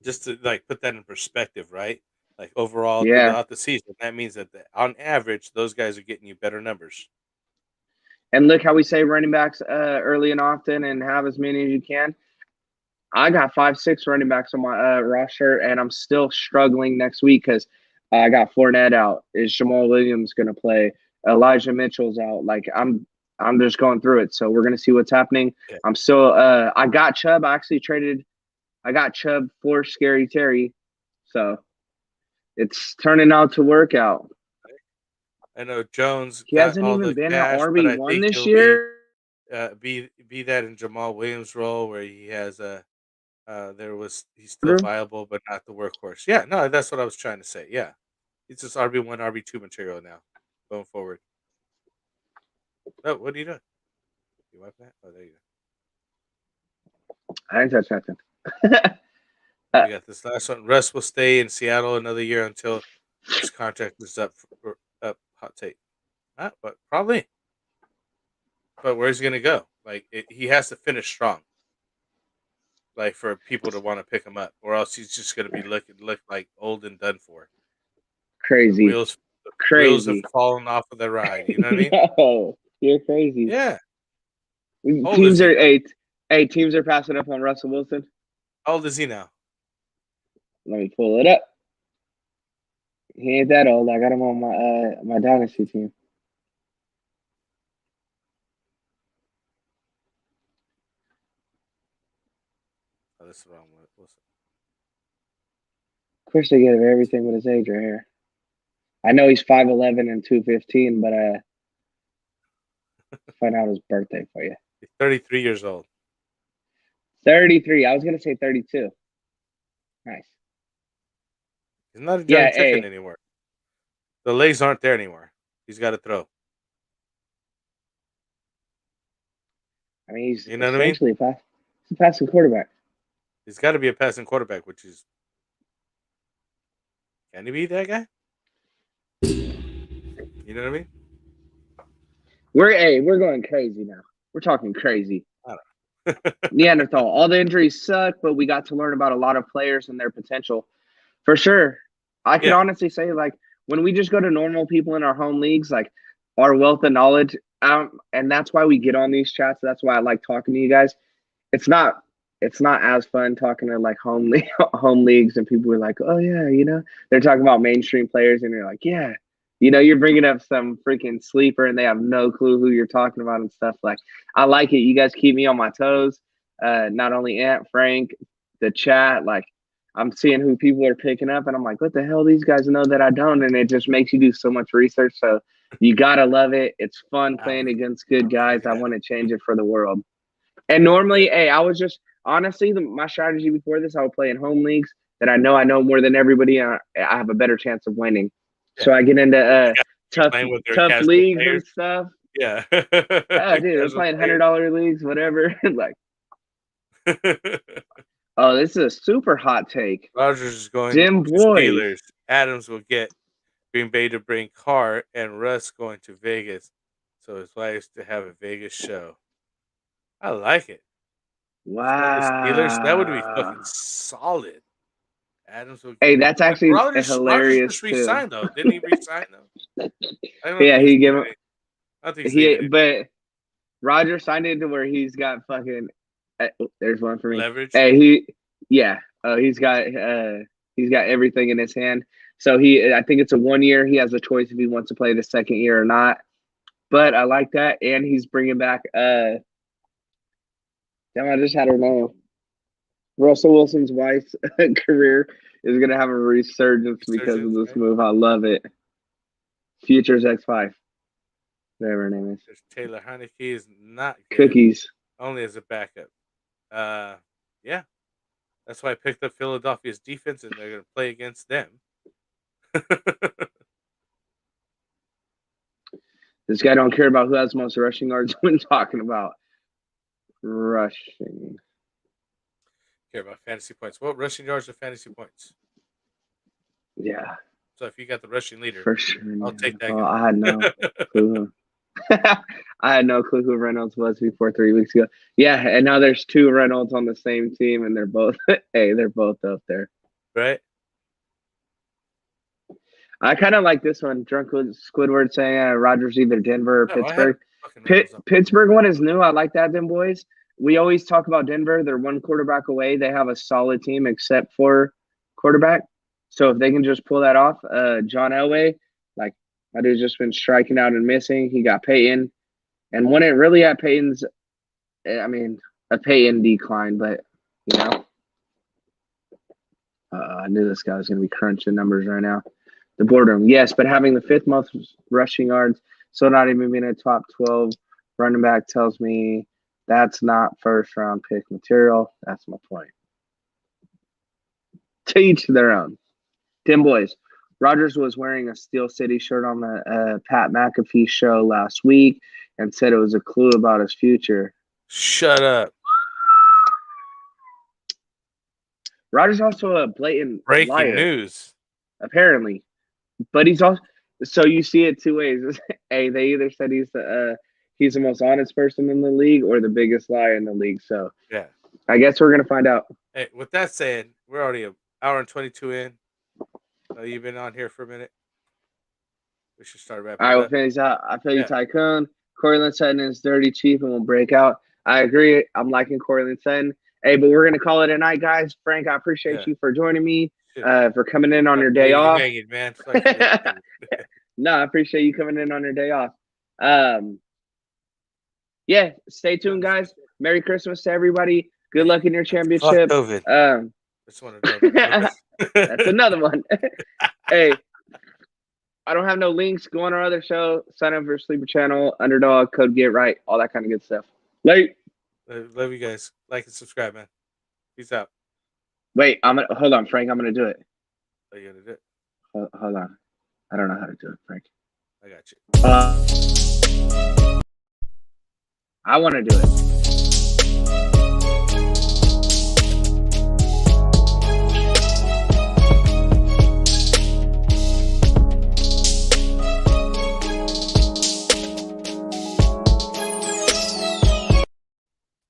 just to like put that in perspective, right? Like overall yeah. throughout the season, that means that on average, those guys are getting you better numbers. And look how we say running backs early and often and have as many as you can. I got 5, 6 running backs on my roster, and I'm still struggling next week because I got Fournette out. Is Jamal Williams going to play? Elijah Mitchell's out. Like I'm just going through it. So we're going to see what's happening. Yeah. I'm still I got Chubb. I got Chubb for Scary Terry. So it's turning out to work out. I know Jones He got hasn't all even the been cash, an but I RB1 think this he'll year. be that in Jamal Williams' role where he has he's still viable but not the workhorse. Yeah, no, that's what I was trying to say. Yeah, he's just RB1, RB2 material now going forward. Oh, what are you doing? You wipe that? Oh, there you go. I didn't touch nothing. We got this last one. Russ will stay in Seattle another year until his contract is up. Hot take. But probably. But where's he gonna go? Like he has to finish strong. Like for people to want to pick him up, or else he's just gonna be look like old and done for. Crazy. The wheels have fallen off of the ride. You know what I mean? No, you're crazy. Yeah. Teams are passing up on Russell Wilson. How old is he now? Let me pull it up. He ain't that old. I got him on my dynasty team. Oh, this is wrong. Of course, they give everything with his age right here. I know he's 5'11" and 215, but find out his birthday for you. He's 33 years old. 33. I was gonna say 32. Nice. He's not a young chicken anymore. The legs aren't there anymore. He's got to throw. I mean, he's essentially a passing quarterback. He's got to be a passing quarterback, which is. Can he be that guy? You know what I mean? We're going crazy now. We're talking crazy. Neanderthal. All the injuries suck, but we got to learn about a lot of players and their potential. For sure. I can honestly say, like, when we just go to normal people in our home leagues, like, our wealth of knowledge, and that's why we get on these chats. That's why I like talking to you guys. It's not as fun talking to, like, home leagues, and people are like, oh, yeah, you know. They're talking about mainstream players, and you're like, yeah. You know, you're bringing up some freaking sleeper, and they have no clue who you're talking about and stuff. Like, I like it. You guys keep me on my toes. Not only Ant, Frank, the chat, like, I'm seeing who people are picking up, and I'm like, what the hell? These guys know that I don't, and it just makes you do so much research. So you got to love it. It's fun playing against good guys. I want to change it for the world. And normally, I was just – honestly, my strategy before this, I would play in home leagues that I know more than everybody. I have a better chance of winning. So I get into tough leagues players and stuff. Yeah. Oh, dude, we're playing $100 leagues, whatever. Like, oh, this is a super hot take. Rodgers is going to Steelers. Adams will get Green Bay to bring Carr, and Russ going to Vegas. So his wife's to have a Vegas show. I like it. Wow. The Steelers, that would be fucking solid. Adams will get that's actually hilarious. Rodgers just re-signed though. Didn't he re-sign though? Yeah, he gave him. I think but Roger signed it to where he's got fucking. There's one for me. Leverage. Hey, he's got everything in his hand. So I think it's a 1 year. He has a choice if he wants to play the second year or not. But I like that, and he's bringing back. Damn, I just had her name. Russell Wilson's wife's career is going to have a resurgence because of this right? move. I love it. Futures X5, whatever her name is. There's Taylor Heineke is not good. Cookies. Only as a backup. Yeah. That's why I picked up Philadelphia's defense, and they're going to play against them. This guy don't care about who has the most rushing yards when talking about rushing. Care about fantasy points. What rushing yards are fantasy points? Yeah. So if you got the rushing leader, for sure. I'll take that. I had no clue. I had no clue who Reynolds was before 3 weeks ago. Yeah, and now there's two Reynolds on the same team, and they're both they're both up there. Right. I kind of like this one. Drunk Squidward saying Rodgers either Denver or Pittsburgh. Pittsburgh one is new. I like that, them boys. We always talk about Denver. They're one quarterback away. They have a solid team except for quarterback. So if they can just pull that off, John Elway, like my dude's just been striking out and missing. He got Peyton. And when it really at Peyton's, I mean, a Peyton decline, but, you know, I knew this guy was going to be crunching numbers right now. The boardroom, yes, but having the fifth most rushing yards, so not even being a top 12 running back tells me that's not first-round pick material. That's my point. To each their own. Tim boys, Rodgers was wearing a Steel City shirt on the Pat McAfee show last week and said it was a clue about his future. Shut up. Rodgers also a blatant breaking liar, news, apparently. But he's also so you see it two ways. Hey, they either said he's the most honest person in the league or the biggest liar in the league. So yeah, I guess we're gonna find out. Hey, with that said, we're already an hour and 22 in. You've been on here for a minute. We should start wrapping. All right, we'll finish out. I feel you, Tycoon. Cortland Sutton is dirty cheap and will break out. I agree. I'm liking Cortland Sutton. Hey, but we're gonna call it a night, guys. Frank, I appreciate you for joining me. For coming in on your day off. Hanging, man. No, I appreciate you coming in on your day off. Yeah, stay tuned, guys. Merry Christmas to everybody. Good luck in your championship. That's another one. Hey, I don't have no links. Go on our other show. Sign up for Sleeper Channel, Underdog, Code Get Right, all that kind of good stuff. Late. Love you guys. Like and subscribe, man. Peace out. Wait, hold on, Frank. I'm gonna do it. Oh, you gonna do it? Hold on. I don't know how to do it, Frank. I got you. I want to do it.